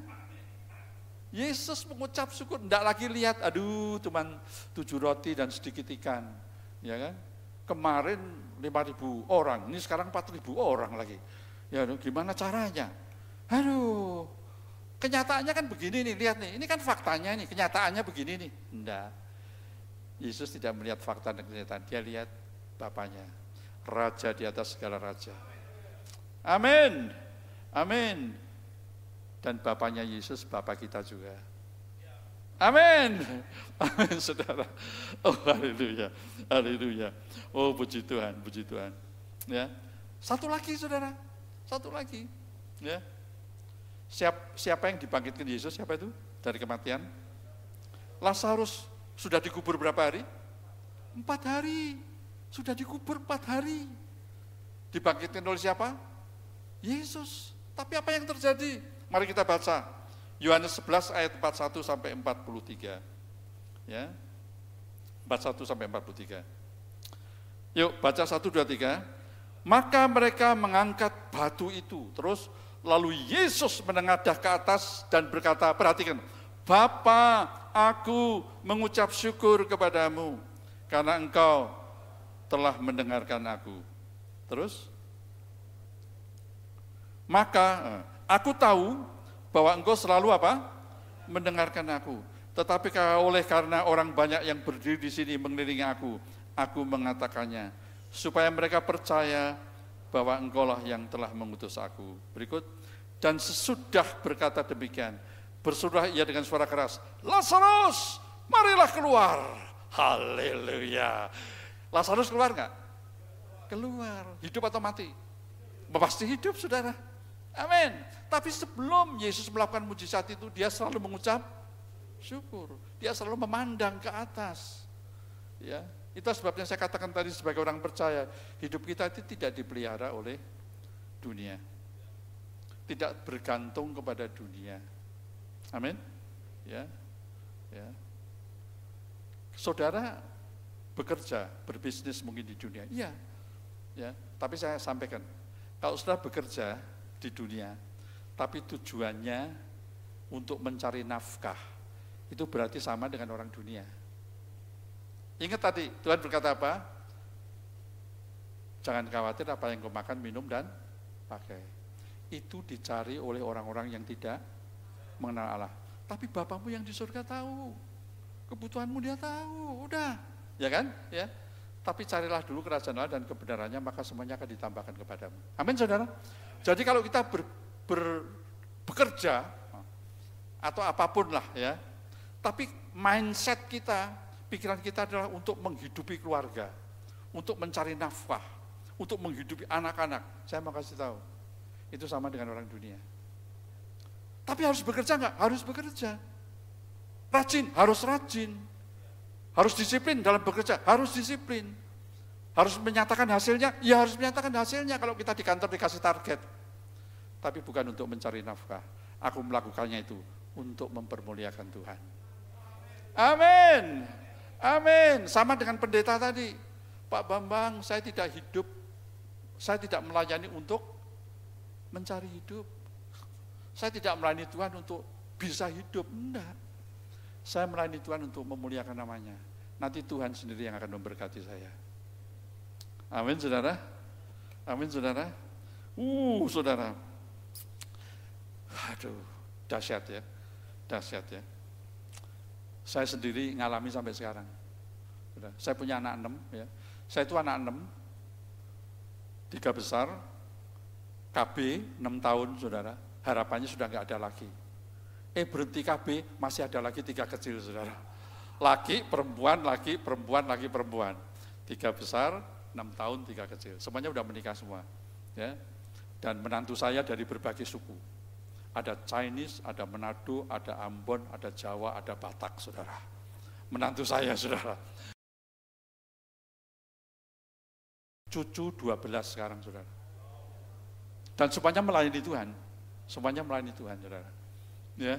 Yesus mengucap syukur, tidak lagi lihat, aduh cuman 7 roti dan sedikit ikan, ya kan? Kemarin 5.000 orang, ini sekarang 4.000 orang lagi. Ya gimana caranya? Aduh, kenyataannya kan begini nih, lihat nih, ini kan faktanya nih, kenyataannya begini nih. Enggak, Yesus tidak melihat fakta dan kenyataan, dia lihat Bapaknya, Raja di atas segala raja. Amin, amin. Dan Bapaknya Yesus, Bapa kita juga. Amin. Amin, saudara. Oh, haleluya. Haleluya. Oh, puji Tuhan, puji Tuhan. Ya. Satu lagi, saudara. Satu lagi. Ya. Siapa yang dibangkitkan Yesus? Siapa itu? Dari kematian? Lazarus sudah dikubur berapa hari? 4 hari. Sudah dikubur 4 hari. Dibangkitkan oleh siapa? Yesus. Tapi apa yang terjadi? Mari kita baca. Yohanes 11 ayat 41 sampai 43. Ya. 41 sampai 43. Yuk baca 1, 2, 3. Maka mereka mengangkat batu itu. Terus lalu Yesus menengadah ke atas dan berkata, perhatikan, Bapa, aku mengucap syukur kepadamu karena engkau telah mendengarkan aku. Terus, maka aku tahu bahwa engkau selalu apa? Mendengarkan aku. Tetapi karena orang banyak yang berdiri di sini mengelilingi aku mengatakannya supaya mereka percaya bahwa engkaulah yang telah mengutus aku. Berikut, dan sesudah berkata demikian, bersuruhlah ia dengan suara keras, Lazarus, marilah keluar. Haleluya. Lazarus keluar enggak? Keluar. Hidup atau mati? Pasti hidup, saudara. Amin. Tapi sebelum Yesus melakukan mujizat itu, dia selalu mengucap syukur. Dia selalu memandang ke atas. Ya, itu sebabnya saya katakan tadi sebagai orang percaya, hidup kita itu tidak dipelihara oleh dunia. Tidak bergantung kepada dunia. Amin. Ya. Ya. Saudara bekerja, berbisnis mungkin di dunia. Iya. Ya, tapi saya sampaikan, kalau saudara bekerja di dunia, tapi tujuannya untuk mencari nafkah, itu berarti sama dengan orang dunia. Ingat tadi, Tuhan berkata apa? Jangan khawatir apa yang kau makan, minum, dan pakai. Itu dicari oleh orang-orang yang tidak mengenal Allah. Tapi Bapamu yang di surga tahu. Kebutuhanmu dia tahu, udah. Ya kan? Ya. Tapi carilah dulu kerajaan Allah dan kebenarannya, maka semuanya akan ditambahkan kepadamu. Amin, saudara? Jadi kalau kita bekerja, atau apapun lah ya, tapi mindset kita, pikiran kita adalah untuk menghidupi keluarga, untuk mencari nafkah, untuk menghidupi anak-anak. Saya mau kasih tahu, itu sama dengan orang dunia. Tapi harus bekerja enggak? Harus bekerja. Rajin, harus rajin. Harus disiplin dalam bekerja, harus disiplin. Harus menyatakan hasilnya, ya harus menyatakan hasilnya kalau kita di kantor dikasih target. Tapi bukan untuk mencari nafkah. Aku melakukannya itu untuk mempermuliakan Tuhan. Amin. Amin. Sama dengan pendeta tadi. Pak Bambang, saya tidak hidup, saya tidak melayani untuk mencari hidup. Saya tidak melayani Tuhan untuk bisa hidup, enggak. Saya melayani Tuhan untuk memuliakan namanya. Nanti Tuhan sendiri yang akan memberkati saya. Amin, saudara. Amin, saudara. Saudara. Aduh, dahsyat ya. Dahsyat ya. Saya sendiri ngalami sampai sekarang. Saya punya anak 6 ya. Saya itu anak 6. 3 besar. KB 6 tahun, saudara. Harapannya sudah enggak ada lagi. Berhenti KB, masih ada lagi 3 kecil, saudara. Laki, perempuan, laki, perempuan, laki, perempuan. 3 besar, 6 tahun, 3 kecil. Semuanya udah menikah semua. Ya. Dan menantu saya dari berbagai suku. Ada Chinese, ada Manado, ada Ambon, ada Jawa, ada Batak, saudara. Menantu saya, saudara. Cucu 12 sekarang, saudara. Dan semuanya melayani Tuhan. Semuanya melayani Tuhan, saudara. Ya,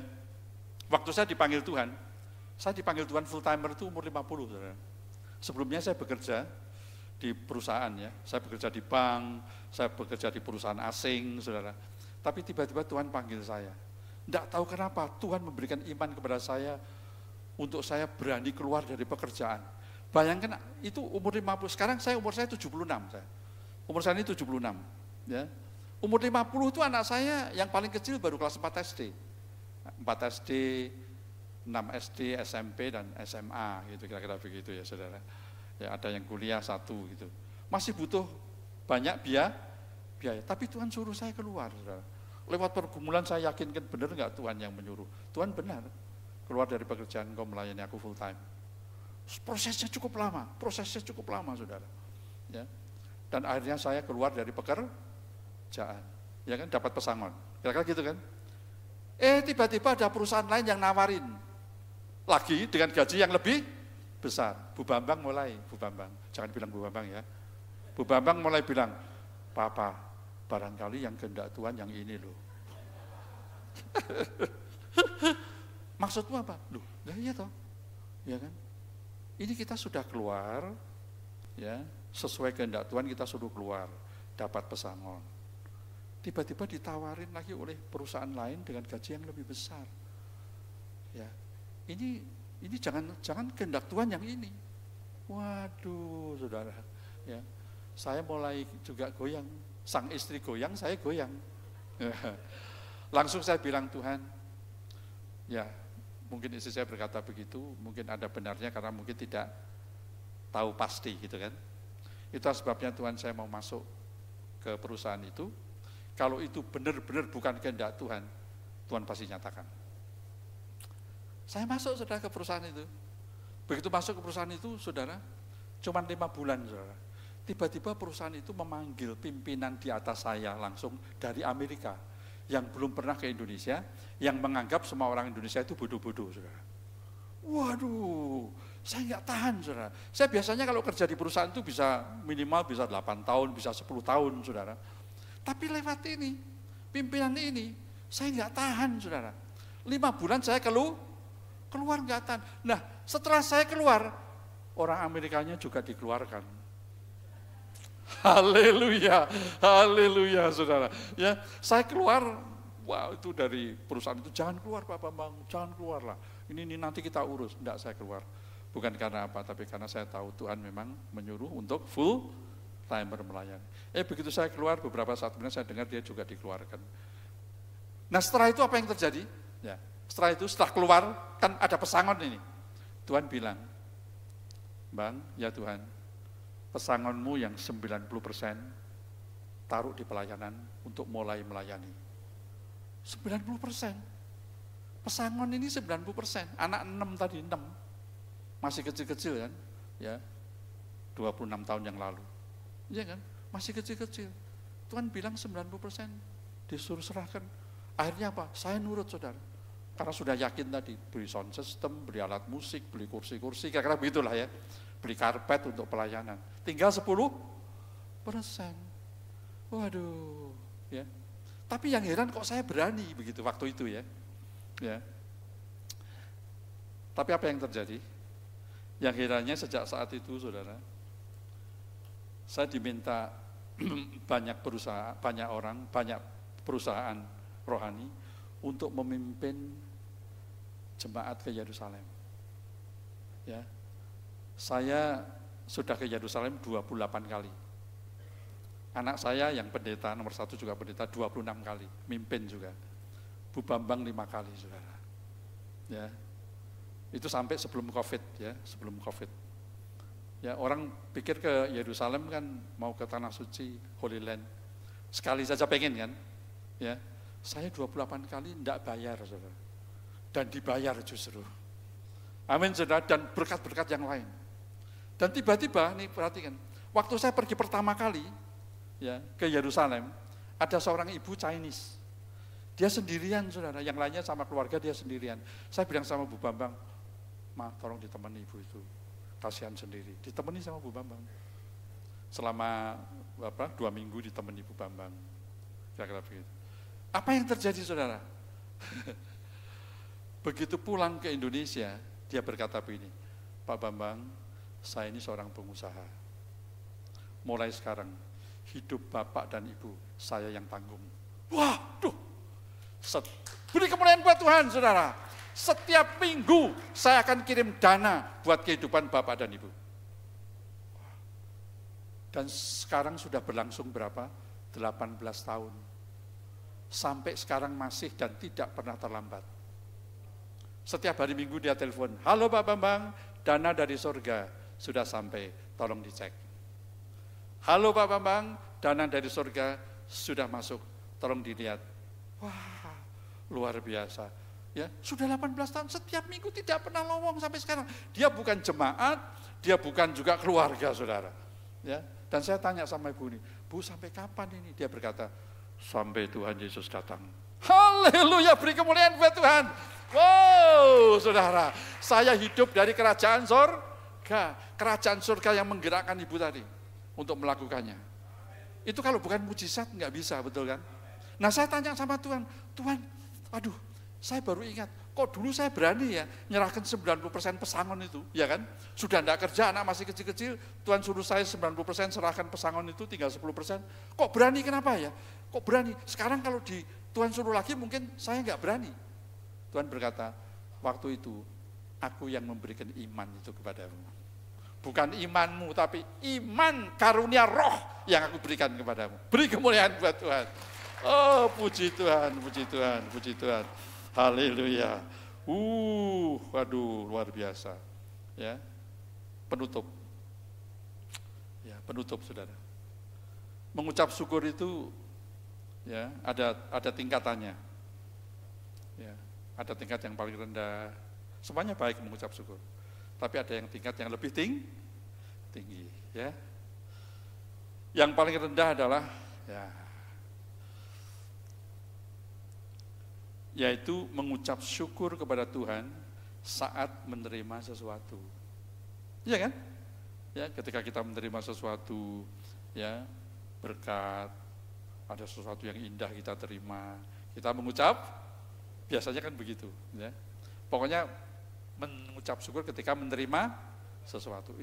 waktu saya dipanggil Tuhan full timer itu umur 50, saudara. Sebelumnya saya bekerja di perusahaan ya, saya bekerja di bank, saya bekerja di perusahaan asing, saudara. Tapi tiba-tiba Tuhan panggil saya. Tidak tahu kenapa Tuhan memberikan iman kepada saya untuk saya berani keluar dari pekerjaan. Bayangkan itu umur 50, sekarang umur saya 76, saya. Umur saya ini 76, ya. Umur 50 itu anak saya yang paling kecil baru kelas 4 SD. 4 SD, 6 SD, SMP, dan SMA, gitu kira-kira begitu ya saudara. Ya ada yang kuliah 1 gitu. Masih butuh banyak biaya, tapi Tuhan suruh saya keluar, saudara. Lewat pergumulan saya yakinkan benar enggak Tuhan yang menyuruh. Tuhan benar, keluar dari pekerjaan engkau melayani aku full time. Prosesnya cukup lama, saudara. Ya. Dan akhirnya saya keluar dari pekerjaan, ya kan, dapat pesangon, kira-kira gitu kan. Tiba-tiba ada perusahaan lain yang nawarin lagi dengan gaji yang lebih besar. Bu Bambang, jangan bilang Bu Bambang ya. Bu Bambang mulai bilang, Papa, barangkali yang kehendak Tuhan yang ini loh. Maksudmu apa? Loh, lah iya toh. Ya kan? Ini kita sudah keluar, ya, sesuai kehendak Tuhan kita suruh keluar, dapat pesangon. Tiba-tiba ditawarin lagi oleh perusahaan lain dengan gaji yang lebih besar. Ya, ini jangan kehendak Tuhan yang ini. Waduh, saudara, ya, saya mulai juga goyang. Sang istri goyang, saya goyang. Langsung saya bilang, Tuhan, ya, mungkin istri saya berkata begitu, mungkin ada benarnya karena mungkin tidak tahu pasti gitu kan. Itu sebabnya Tuhan, saya mau masuk ke perusahaan itu. Kalau itu benar-benar bukan kehendak Tuhan, Tuhan pasti nyatakan. Saya masuk, saudara, ke perusahaan itu. Begitu masuk ke perusahaan itu, saudara, cuma 5 bulan, saudara. Tiba-tiba perusahaan itu memanggil pimpinan di atas saya langsung dari Amerika, yang belum pernah ke Indonesia, yang menganggap semua orang Indonesia itu bodoh-bodoh, saudara. Waduh, saya nggak tahan, saudara. Saya biasanya kalau kerja di perusahaan itu bisa minimal bisa 8 tahun, bisa 10 tahun, saudara. Tapi lewat ini, pimpinan ini, saya nggak tahan, saudara. 5 bulan saya keluar nggak tahan. Nah, setelah saya keluar, orang Amerikanya juga dikeluarkan. Haleluya, haleluya, saudara. Ya, saya keluar, wah, itu dari perusahaan itu, jangan keluar Pak Bambang, jangan keluar lah. Ini nanti kita urus. Enggak, saya keluar. Bukan karena apa, tapi karena saya tahu Tuhan memang menyuruh untuk full timer melayani. Begitu saya keluar, beberapa saat kemudian saya dengar dia juga dikeluarkan. Nah, setelah itu apa yang terjadi? Ya, setelah itu, setelah keluar, kan ada pesangon ini. Tuhan bilang, Bang, ya Tuhan, pesangonmu yang 90% taruh di pelayanan untuk mulai melayani. 90%. Pesangon ini 90%. Anak 6 tadi, 6. Masih kecil-kecil kan? Ya, 26 tahun yang lalu. Iya kan? Masih kecil-kecil. Tuhan bilang 90% disuruh serahkan. Akhirnya apa? Saya nurut, saudara. Karena sudah yakin tadi, beli sound system, beli alat musik, beli kursi-kursi, kira-kira begitulah ya. Beli karpet untuk pelayanan. Tinggal 10%. Waduh, ya. Tapi yang heran kok saya berani begitu waktu itu ya. Ya. Tapi apa yang terjadi? Yang herannya sejak saat itu, saudara, saya diminta banyak perusahaan rohani untuk memimpin jemaat ke Yerusalem. Ya. Saya sudah ke Yerusalem 28 kali. Anak saya yang pendeta, nomor 1 juga pendeta, 26 kali. Mimpin juga. Bu Bambang 5 kali, saudara. Ya. Itu sampai sebelum COVID, ya, sebelum COVID. Ya, orang pikir ke Yerusalem kan mau ke Tanah Suci, Holy Land. Sekali saja pengen kan. Ya. Saya 28 kali enggak bayar, saudara. Dan dibayar justru. Amin, saudara, dan berkat-berkat yang lain. Dan tiba-tiba, nih perhatikan, waktu saya pergi pertama kali ya ke Yerusalem, ada seorang ibu Chinese. Dia sendirian, saudara, yang lainnya sama keluarga, dia sendirian. Saya bilang sama Bu Bambang, Ma, tolong ditemani ibu itu, kasihan sendiri. Ditemani sama Bu Bambang. Selama 2 minggu ditemani Bu Bambang. Kira-kira begitu. Apa yang terjadi, saudara? Begitu pulang ke Indonesia, dia berkata begini, Pak Bambang, saya ini seorang pengusaha. Mulai sekarang, hidup Bapak dan Ibu, saya yang tanggung. Waduh, beri kemuliaan buat Tuhan, saudara. Setiap minggu saya akan kirim dana buat kehidupan Bapak dan Ibu. Dan sekarang sudah berlangsung berapa? 18 tahun. Sampai sekarang masih dan tidak pernah terlambat. Setiap hari Minggu dia telepon, halo Pak Bambang, dana dari surga sudah sampai, tolong dicek. Halo Pak Bambang, dana dari surga sudah masuk, tolong dilihat. Wah, luar biasa. Ya, sudah 18 tahun, setiap minggu tidak pernah lowong sampai sekarang. Dia bukan jemaat, dia bukan juga keluarga, saudara. Ya, dan saya tanya sama ibu ini, Bu, sampai kapan ini? Dia berkata, sampai Tuhan Yesus datang. Haleluya, beri kemuliaan buat Tuhan. Wow, saudara, saya hidup dari kerajaan surga. Kerajaan surga yang menggerakkan ibu tadi untuk melakukannya. Itu kalau bukan mujizat nggak bisa, betul kan? Nah saya tanya sama Tuhan, Tuhan, aduh saya baru ingat, kok dulu saya berani ya nyerahkan 90% pesangon itu, ya kan? Sudah enggak kerja, anak masih kecil-kecil, Tuhan suruh saya 90% serahkan pesangon itu, tinggal 10%. Kok berani, kenapa ya? Kok berani? Sekarang kalau Tuhan suruh lagi mungkin saya enggak berani. Tuhan berkata, waktu itu aku yang memberikan iman itu kepadamu. Bukan imanmu, tapi iman karunia roh yang aku berikan kepadamu. Beri kemuliaan buat Tuhan. Oh, puji Tuhan, puji Tuhan, puji Tuhan. Haleluya. Waduh, luar biasa. Ya, penutup. Ya, penutup, saudara. Mengucap syukur itu, ya, ada tingkatannya. Ya, ada tingkat yang paling rendah. Semuanya baik mengucap syukur. Tapi ada yang tingkat yang lebih tinggi, ya. Yang paling rendah adalah, ya, yaitu mengucap syukur kepada Tuhan saat menerima sesuatu. Iya kan? Ya, ketika kita menerima sesuatu, ya, berkat, ada sesuatu yang indah kita terima, kita mengucap, biasanya kan begitu, ya. Pokoknya mengucap syukur ketika menerima sesuatu.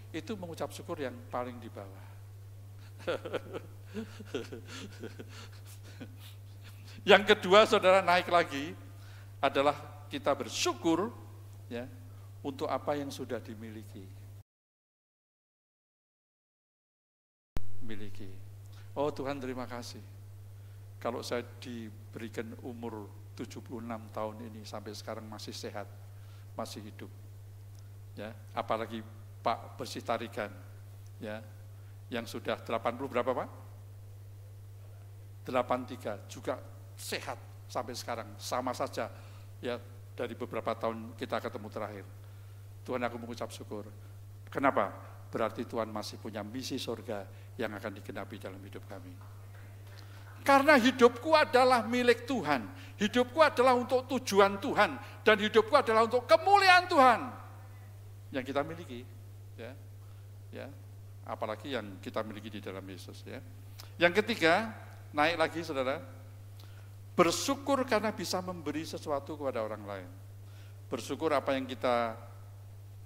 Itu mengucap syukur yang paling di bawah. Yang kedua, saudara, naik lagi adalah kita bersyukur, ya, untuk apa yang sudah dimiliki. Oh Tuhan, terima kasih. Kalau saya diberikan umur 76 tahun ini sampai sekarang masih sehat, masih hidup, ya, apalagi Pak Bersih Tarigan, ya, yang sudah 80 berapa Pak? 83 juga sehat sampai sekarang, sama saja, ya, dari beberapa tahun kita ketemu terakhir. Tuhan, aku mengucap syukur. Kenapa? Berarti Tuhan masih punya misi surga yang akan digenapi dalam hidup kami. Karena hidupku adalah milik Tuhan, hidupku adalah untuk tujuan Tuhan, dan hidupku adalah untuk kemuliaan Tuhan yang kita miliki, ya, apalagi yang kita miliki di dalam Yesus, ya. Yang ketiga, naik lagi, saudara, bersyukur karena bisa memberi sesuatu kepada orang lain. Bersyukur apa yang kita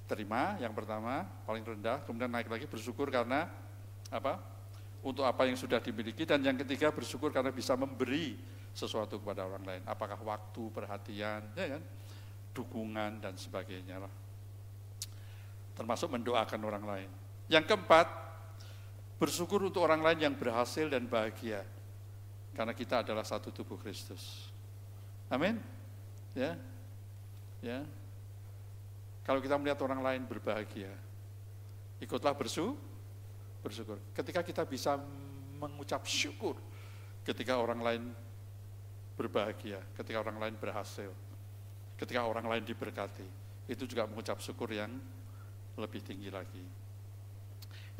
terima, yang pertama, paling rendah, kemudian naik lagi bersyukur karena apa? Untuk apa yang sudah dimiliki, dan yang ketiga bersyukur karena bisa memberi sesuatu kepada orang lain. Apakah waktu, perhatian, ya kan? Dukungan dan sebagainya lah. Termasuk mendoakan orang lain. Yang keempat, bersyukur untuk orang lain yang berhasil dan bahagia. Karena kita adalah satu tubuh Kristus. Amin. Ya. Ya. Kalau kita melihat orang lain berbahagia, ikutlah bersyukur. Ketika kita bisa mengucap syukur, ketika orang lain berbahagia, ketika orang lain berhasil, ketika orang lain diberkati, itu juga mengucap syukur yang lebih tinggi lagi.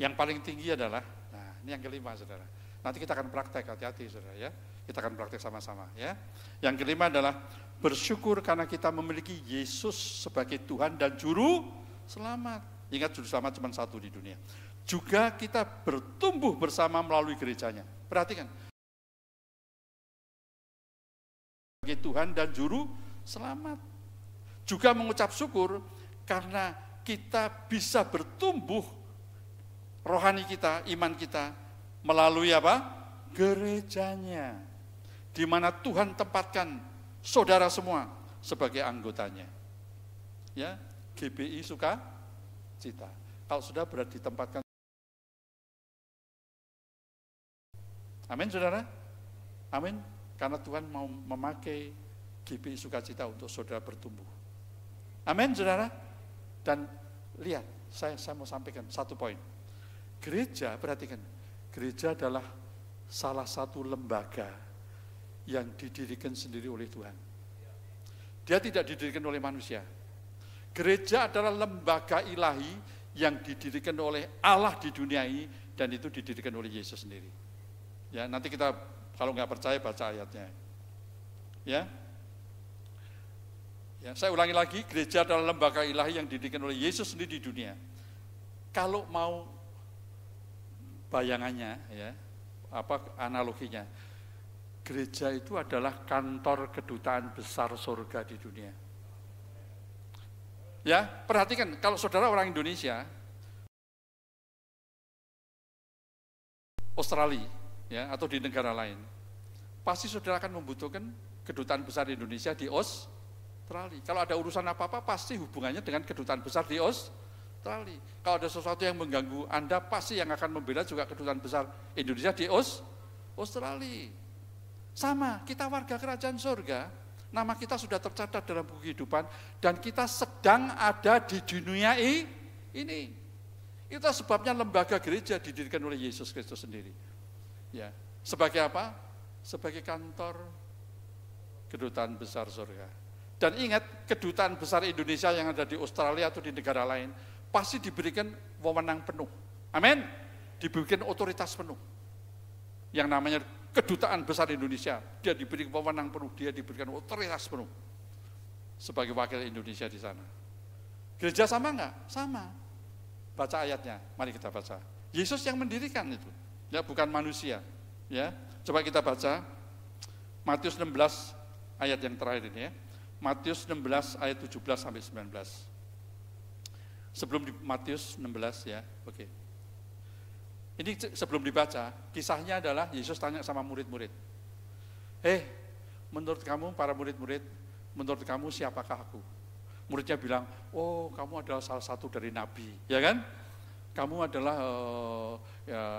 Yang paling tinggi adalah, nah ini yang kelima, saudara. Nanti kita akan praktek, hati-hati, saudara, ya. Kita akan praktek sama-sama, ya. Yang kelima adalah bersyukur karena kita memiliki Yesus sebagai Tuhan dan Juru Selamat. Ingat, Juru Selamat cuma satu di dunia. Juga kita bertumbuh bersama melalui gerejanya. Perhatikan. Sebagai Tuhan dan Juru Selamat. Juga mengucap syukur karena kita bisa bertumbuh rohani kita, iman kita, melalui apa? Gerejanya. Di mana Tuhan tempatkan saudara semua sebagai anggotanya. Ya, GBI Sukacita. Kalau sudah berada ditempatkan. Amin, saudara. Amin. Karena Tuhan mau memakai GBI Sukacita untuk saudara bertumbuh. Amin, saudara. Dan lihat, saya mau sampaikan satu poin. Gereja, perhatikan. Gereja adalah salah satu lembaga yang didirikan sendiri oleh Tuhan. Dia tidak didirikan oleh manusia. Gereja adalah lembaga ilahi yang didirikan oleh Allah di dunia ini, dan itu didirikan oleh Yesus sendiri. Ya, nanti kita kalau nggak percaya baca ayatnya. Ya. Ya, saya ulangi lagi, gereja adalah lembaga ilahi yang didirikan oleh Yesus sendiri di dunia. Kalau mau bayangannya, ya, analoginya. Gereja itu adalah kantor kedutaan besar surga di dunia. Ya, perhatikan kalau saudara orang Indonesia, Australia, ya, atau di negara lain, pasti saudara akan membutuhkan kedutaan besar Indonesia di Australia. Kalau ada urusan apa-apa, pasti hubungannya dengan kedutaan besar di Australia. Kalau ada sesuatu yang mengganggu Anda, pasti yang akan membela juga kedutaan besar Indonesia di Australia. Sama, kita warga kerajaan surga, nama kita sudah tercatat dalam buku kehidupan, dan kita sedang ada di dunia ini. Itu sebabnya lembaga gereja didirikan oleh Yesus Kristus sendiri. Ya, sebagai apa? Sebagai kantor kedutaan besar surga. Dan ingat, kedutaan besar Indonesia yang ada di Australia atau di negara lain, pasti diberikan wewenang penuh. Amin. Diberikan otoritas penuh. Yang namanya kedutaan besar Indonesia, dia diberi wewenang penuh, dia diberikan otoritas penuh sebagai wakil Indonesia di sana. Gereja sama enggak? Sama. Baca ayatnya, mari kita baca. Yesus yang mendirikan itu, ya, bukan manusia. Ya, coba kita baca Matius 16 ayat yang terakhir ini, ya. Matius 16 ayat 17 sampai 19. Sebelum di Matius 16, ya, oke. Ini sebelum dibaca, kisahnya adalah Yesus tanya sama murid-murid. Menurut kamu para murid-murid, menurut kamu siapakah aku? Muridnya bilang, oh kamu adalah salah satu dari nabi, ya kan? Kamu adalah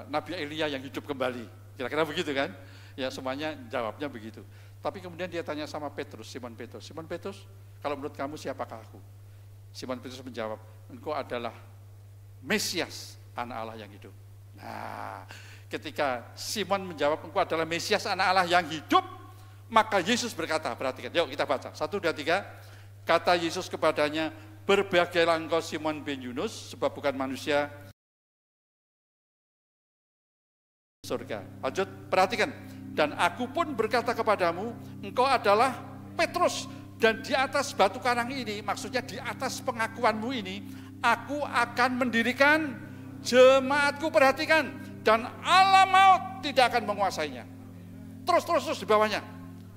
Nabi Elia yang hidup kembali, kira-kira begitu kan? Ya semuanya jawabnya begitu. Tapi kemudian dia tanya sama Petrus, Simon Petrus, kalau menurut kamu siapakah aku? Simon Petrus menjawab, engkau adalah Mesias, anak Allah yang hidup. Nah, ketika Simon menjawab engkau adalah Mesias anak Allah yang hidup, maka Yesus berkata, perhatikan, yuk kita baca, 1, 2, 3, kata Yesus kepadanya, berbahagialah engkau Simon bin Yunus, sebab bukan manusia surga. Lanjut, perhatikan, dan aku pun berkata kepadamu, engkau adalah Petrus, dan di atas batu karang ini, maksudnya di atas pengakuanmu ini, aku akan mendirikan jemaatku, perhatikan, dan alam maut tidak akan menguasainya. Terus di bawahnya.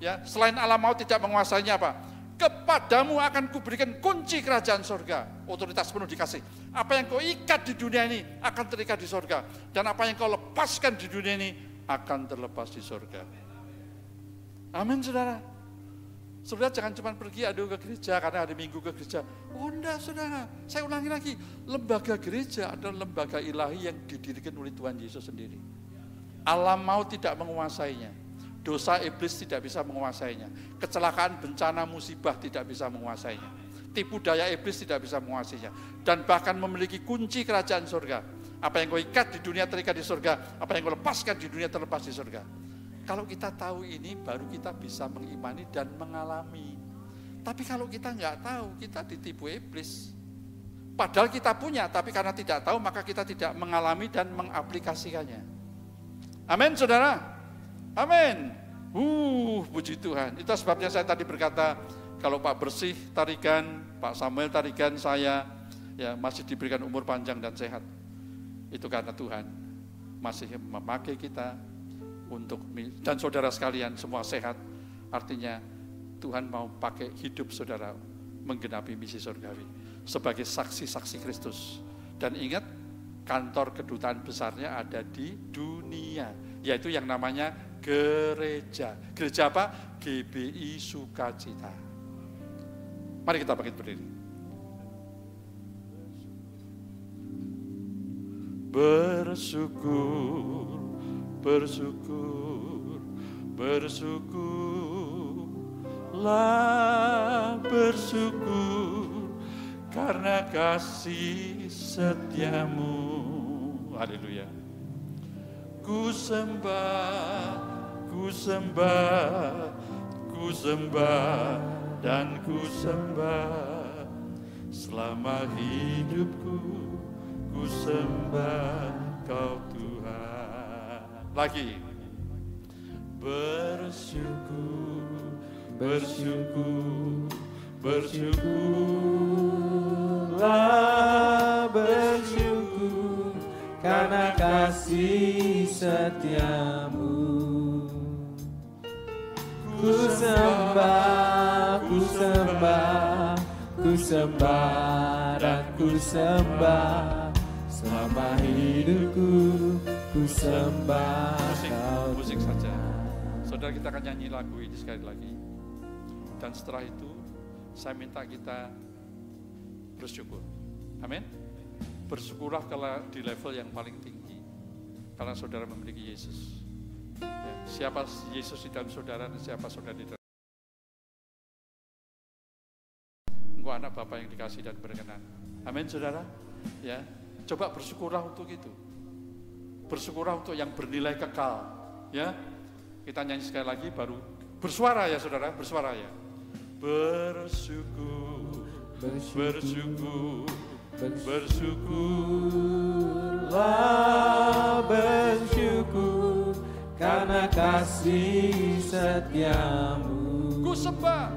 Ya, selain alam maut tidak menguasainya apa? Kepadamu akan kuberikan kunci kerajaan surga. Otoritas penuh dikasih. Apa yang kau ikat di dunia ini akan terikat di surga. Dan apa yang kau lepaskan di dunia ini akan terlepas di surga. Amin, saudara. Saudara jangan cuma pergi ke gereja karena hari Minggu ke gereja. Oh enggak, saudara. Saya ulangi lagi. Lembaga gereja adalah lembaga ilahi yang didirikan oleh Tuhan Yesus sendiri. Alam maut tidak menguasainya. Dosa iblis tidak bisa menguasainya. Kecelakaan, bencana, musibah tidak bisa menguasainya. Tipu daya iblis tidak bisa menguasainya. Dan bahkan memiliki kunci kerajaan surga. Apa yang kau ikat di dunia terikat di surga. Apa yang kau lepaskan di dunia terlepas di surga. Kalau kita tahu ini, baru kita bisa mengimani dan mengalami. Tapi kalau kita nggak tahu, kita ditipu iblis. Padahal kita punya, tapi karena tidak tahu, maka kita tidak mengalami dan mengaplikasikannya. Amin, saudara. Amin. Puji Tuhan. Itu sebabnya saya tadi berkata, kalau Pak Bersih tarikan, Pak Samuel tarikan, saya ya masih diberikan umur panjang dan sehat. Itu karena Tuhan masih memakai kita untuk, dan saudara sekalian semua sehat, artinya Tuhan mau pakai hidup saudara menggenapi misi surgawi sebagai saksi-saksi Kristus. Dan ingat, kantor kedutaan besarnya ada di dunia, yaitu yang namanya gereja. Gereja apa? GBI Sukacita. Mari kita bangkit berdiri. Bersyukur, bersyukurlah, bersyukur karena kasih setiamu. Haleluya. Ku sembah dan ku sembah selama hidupku. Ku sembah Kau Tuhan. Lagi. Bersyukurlah, bersyukur karena kasih setiamu. Ku sembah, ku sembah, ku sembah dan ku sembah. Selama hidupku ku sembah Kau. Musik saja. Saudara, kita akan nyanyi lagu ini sekali lagi. Dan setelah itu saya minta kita bersyukur. Amin. Bersyukurlah kalau di level yang paling tinggi, karena saudara memiliki Yesus. Ya, siapa Yesus di dalam saudara dan siapa saudara di dalam. Engkau anak Bapa yang dikasih dan berkenan. Amin, saudara. Ya, coba bersyukurlah untuk itu. Bersyukurlah untuk yang bernilai kekal. Ya, kita nyanyi sekali lagi, baru bersuara ya, saudara, bersuara ya. Bersyukur, bersyukur, bersyukurlah, bersyukur karena kasih setiamu. Ku sembah,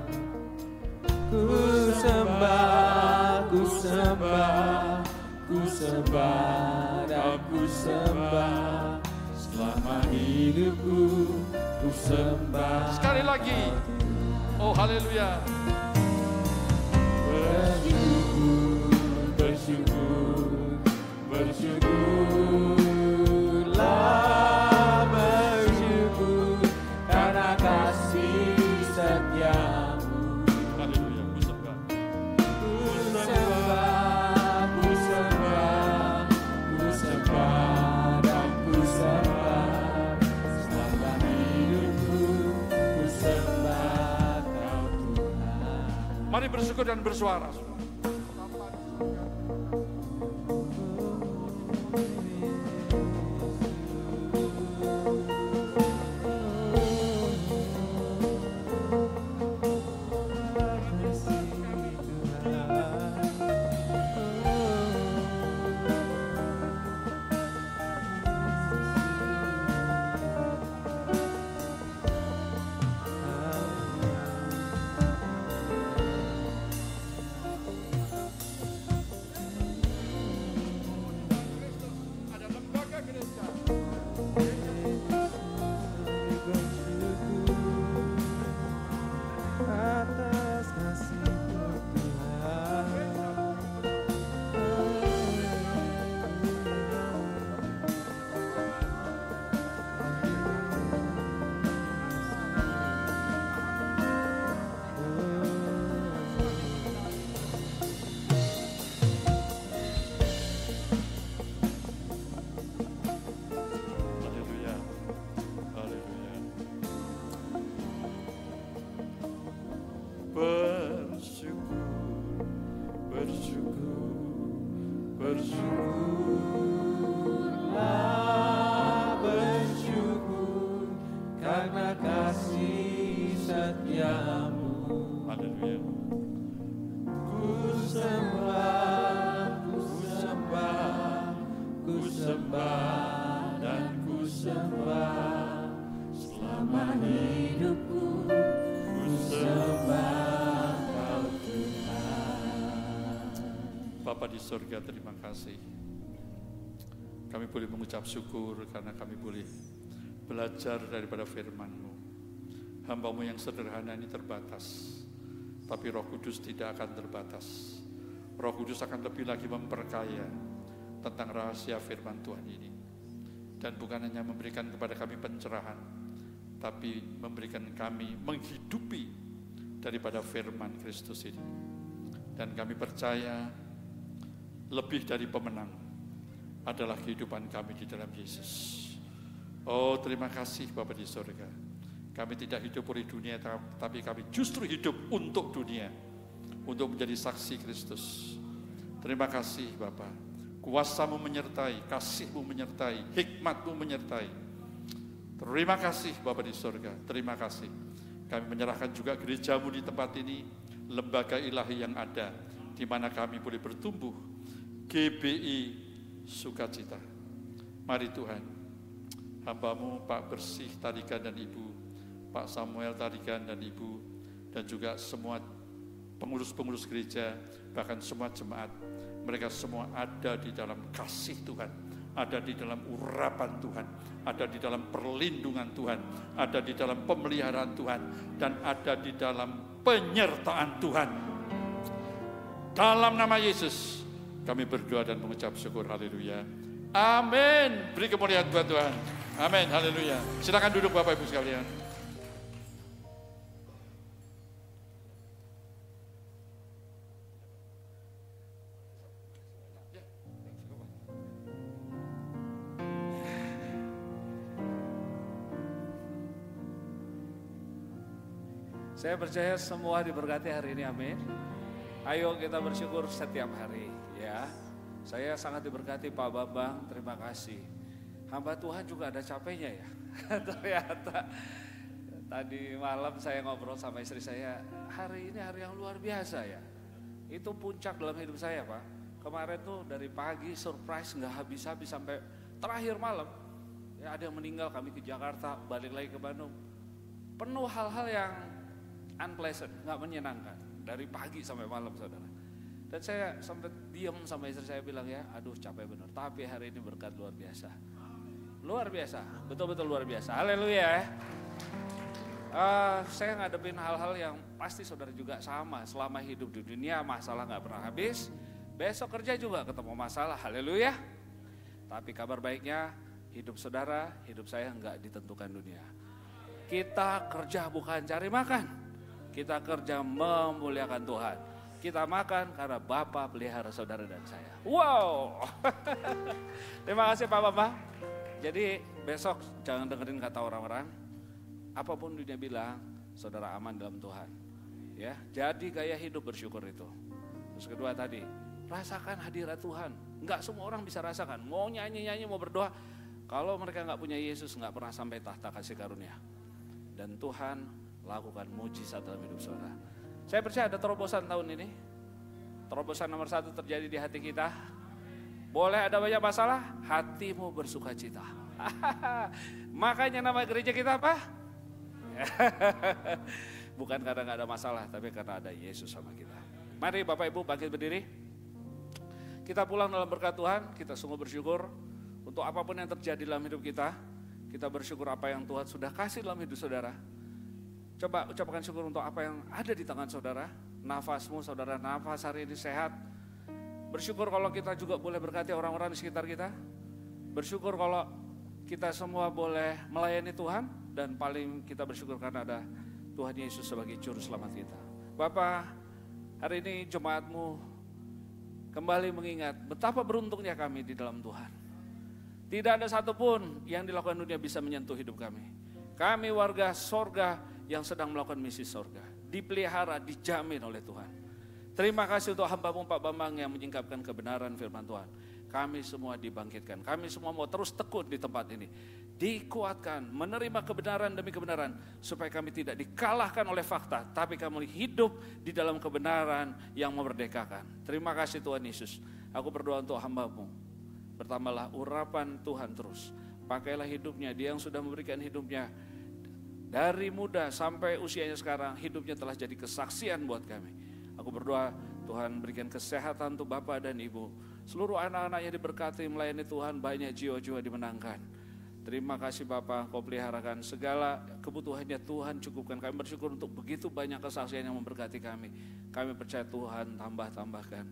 ku sembah, ku sembah, ku sembah dan ku sembah. Selama hidupku ku sembah. Sekali lagi. Oh, haleluya. Bersyukur, bersyukur, bersyukurlah, bersyukur karena kasih setiamu. Haleluya, ku sembah. Ku sembah, ku sembah, ku sembah dan ku sembah. Selama hidupku ku sembah Kau Tuhan. Mari bersyukur dan bersuara. Bersyukurlah, bersyukur karena kasih setiamu. Haleluya. Ku sembah, ku sembah, ku sembah dan ku sembah. Selama hidupku ku sembah Kau Tuhan. Bapa di surga, terima kasih. Kami boleh mengucap syukur karena kami boleh belajar daripada firman-Mu. Hamba-Mu yang sederhana ini terbatas, tapi Roh Kudus tidak akan terbatas. Roh Kudus akan lebih lagi memperkaya tentang rahasia firman Tuhan ini. Dan bukan hanya memberikan kepada kami pencerahan, tapi memberikan kami menghidupi daripada firman Kristus ini. Dan kami percaya lebih dari pemenang adalah kehidupan kami di dalam Yesus. Oh, terima kasih Bapa di surga. Kami tidak hidup oleh dunia, tapi kami justru hidup untuk dunia, untuk menjadi saksi Kristus. Terima kasih Bapa. Kuasa-Mu menyertai, kasih-Mu menyertai, hikmat-Mu menyertai. Terima kasih Bapa di surga. Terima kasih. Kami menyerahkan juga gereja-Mu di tempat ini, lembaga ilahi yang ada, di mana kami boleh bertumbuh. GBI Sukacita. Mari Tuhan, hamba-Mu Pak Bersih Tarigan dan Ibu, Pak Samuel Tarigan dan Ibu, dan juga semua pengurus-pengurus gereja, bahkan semua jemaat, mereka semua ada di dalam kasih Tuhan, ada di dalam urapan Tuhan, ada di dalam perlindungan Tuhan, ada di dalam pemeliharaan Tuhan, dan ada di dalam penyertaan Tuhan. Dalam nama Yesus, kami berdoa dan mengucap syukur. Haleluya. Amin. Beri kemuliaan buat Tuhan. Amin. Haleluya. Silakan duduk Bapak Ibu sekalian. Saya percaya semua diberkati hari ini, amin. Ayo kita bersyukur setiap hari, ya. Saya sangat diberkati Pak Bambang, terima kasih. Hamba Tuhan juga ada capeknya ya. Ternyata tadi malam saya ngobrol sama istri saya, hari ini hari yang luar biasa ya. Itu puncak dalam hidup saya, Pak. Kemarin tuh dari pagi surprise nggak habis-habis sampai terakhir malam. Ya ada yang meninggal, kami ke Jakarta, balik lagi ke Bandung. Penuh hal-hal yang unpleasant, nggak menyenangkan dari pagi sampai malam, saudara. Dan saya sempat diam sama istri saya bilang ya, aduh capek benar. Tapi hari ini berkat luar biasa, luar biasa, betul-betul luar biasa. Haleluya. Saya ngadepin hal-hal yang pasti saudara juga sama. Selama hidup di dunia masalah nggak pernah habis. Besok kerja juga ketemu masalah. Haleluya. Tapi kabar baiknya hidup saudara, hidup saya nggak ditentukan dunia. Kita kerja bukan cari makan. Kita kerja memuliakan Tuhan. Kita makan karena Bapa pelihara saudara dan saya. Wow. Terima kasih Pak Bambang. Jadi besok jangan dengerin kata orang-orang. Apapun dunia bilang, saudara aman dalam Tuhan. Ya, jadi gaya hidup bersyukur itu. Terus kedua tadi, rasakan hadirat Tuhan. Enggak semua orang bisa rasakan. Mau nyanyi-nyanyi, mau berdoa. Kalau mereka enggak punya Yesus, enggak pernah sampai tahta kasih karunia. Dan Tuhan lakukan mujizat dalam hidup saudara. Saya percaya ada terobosan tahun ini. Terobosan nomor 1 terjadi di hati kita. Boleh ada banyak masalah, hatimu bersuka cita. Makanya nama gereja kita apa? Bukan karena gak ada masalah, tapi karena ada Yesus sama kita. Mari Bapak Ibu bangkit berdiri. Kita pulang dalam berkat Tuhan. Kita sungguh bersyukur untuk apapun yang terjadi dalam hidup kita. Kita bersyukur apa yang Tuhan sudah kasih dalam hidup saudara. Coba ucapkan syukur untuk apa yang ada di tangan saudara. Nafasmu saudara, nafas hari ini sehat. Bersyukur kalau kita juga boleh berkati orang-orang di sekitar kita. Bersyukur kalau kita semua boleh melayani Tuhan. Dan paling kita bersyukur karena ada Tuhan Yesus sebagai juru selamat kita. Bapak, hari ini jemaatmu kembali mengingat betapa beruntungnya kami di dalam Tuhan. Tidak ada satupun yang dilakukan dunia bisa menyentuh hidup kami. Kami warga sorga yang sedang melakukan misi sorga. Dipelihara, dijamin oleh Tuhan. Terima kasih untuk hamba-Mu Pak Bambang yang menyingkapkan kebenaran firman Tuhan. Kami semua dibangkitkan. Kami semua mau terus tekun di tempat ini. Dikuatkan, menerima kebenaran demi kebenaran. Supaya kami tidak dikalahkan oleh fakta. Tapi kami hidup di dalam kebenaran yang memerdekakan. Terima kasih Tuhan Yesus. Aku berdoa untuk hamba-Mu. Bertambahlah urapan Tuhan terus. Pakailah hidupnya, dia yang sudah memberikan hidupnya. Dari muda sampai usianya sekarang, hidupnya telah jadi kesaksian buat kami. Aku berdoa Tuhan berikan kesehatan untuk Bapak dan Ibu. Seluruh anak-anaknya diberkati, melayani Tuhan, banyak jiwa-jiwa dimenangkan. Terima kasih Bapak, Kau peliharakan segala kebutuhannya Tuhan cukupkan. Kami bersyukur untuk begitu banyak kesaksian yang memberkati kami. Kami percaya Tuhan tambah-tambahkan.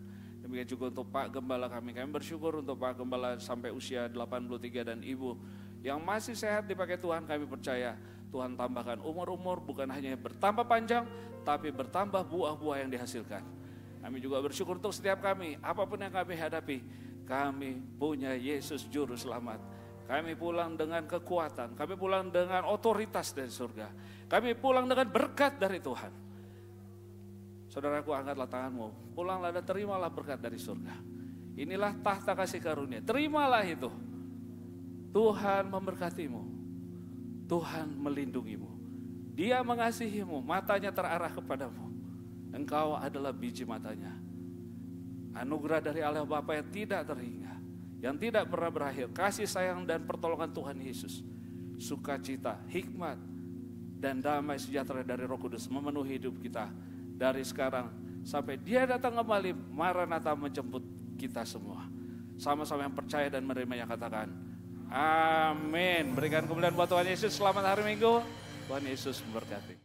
Demikian juga untuk Pak Gembala kami. Kami bersyukur untuk Pak Gembala sampai usia 83 dan Ibu yang masih sehat dipakai Tuhan. Kami percaya Tuhan tambahkan umur-umur, bukan hanya bertambah panjang, tapi bertambah buah-buah yang dihasilkan. Kami juga bersyukur untuk setiap kami, apapun yang kami hadapi, kami punya Yesus Juru Selamat. Kami pulang dengan kekuatan, kami pulang dengan otoritas dari surga. Kami pulang dengan berkat dari Tuhan. Saudaraku, angkatlah tanganmu, pulanglah dan terimalah berkat dari surga. Inilah tahta kasih karunia, terimalah itu. Tuhan memberkatimu. Tuhan melindungimu. Dia mengasihimu, matanya terarah kepadamu. Engkau adalah biji matanya. Anugerah dari Allah Bapa yang tidak terhingga, yang tidak pernah berakhir, kasih sayang dan pertolongan Tuhan Yesus, sukacita, hikmat, dan damai sejahtera dari Roh Kudus memenuhi hidup kita dari sekarang sampai Dia datang kembali, Maranatha menjemput kita semua. Sama-sama yang percaya dan menerima yang katakan, amin. Berikan kemuliaan buat Tuhan Yesus, selamat hari Minggu, Tuhan Yesus memberkati.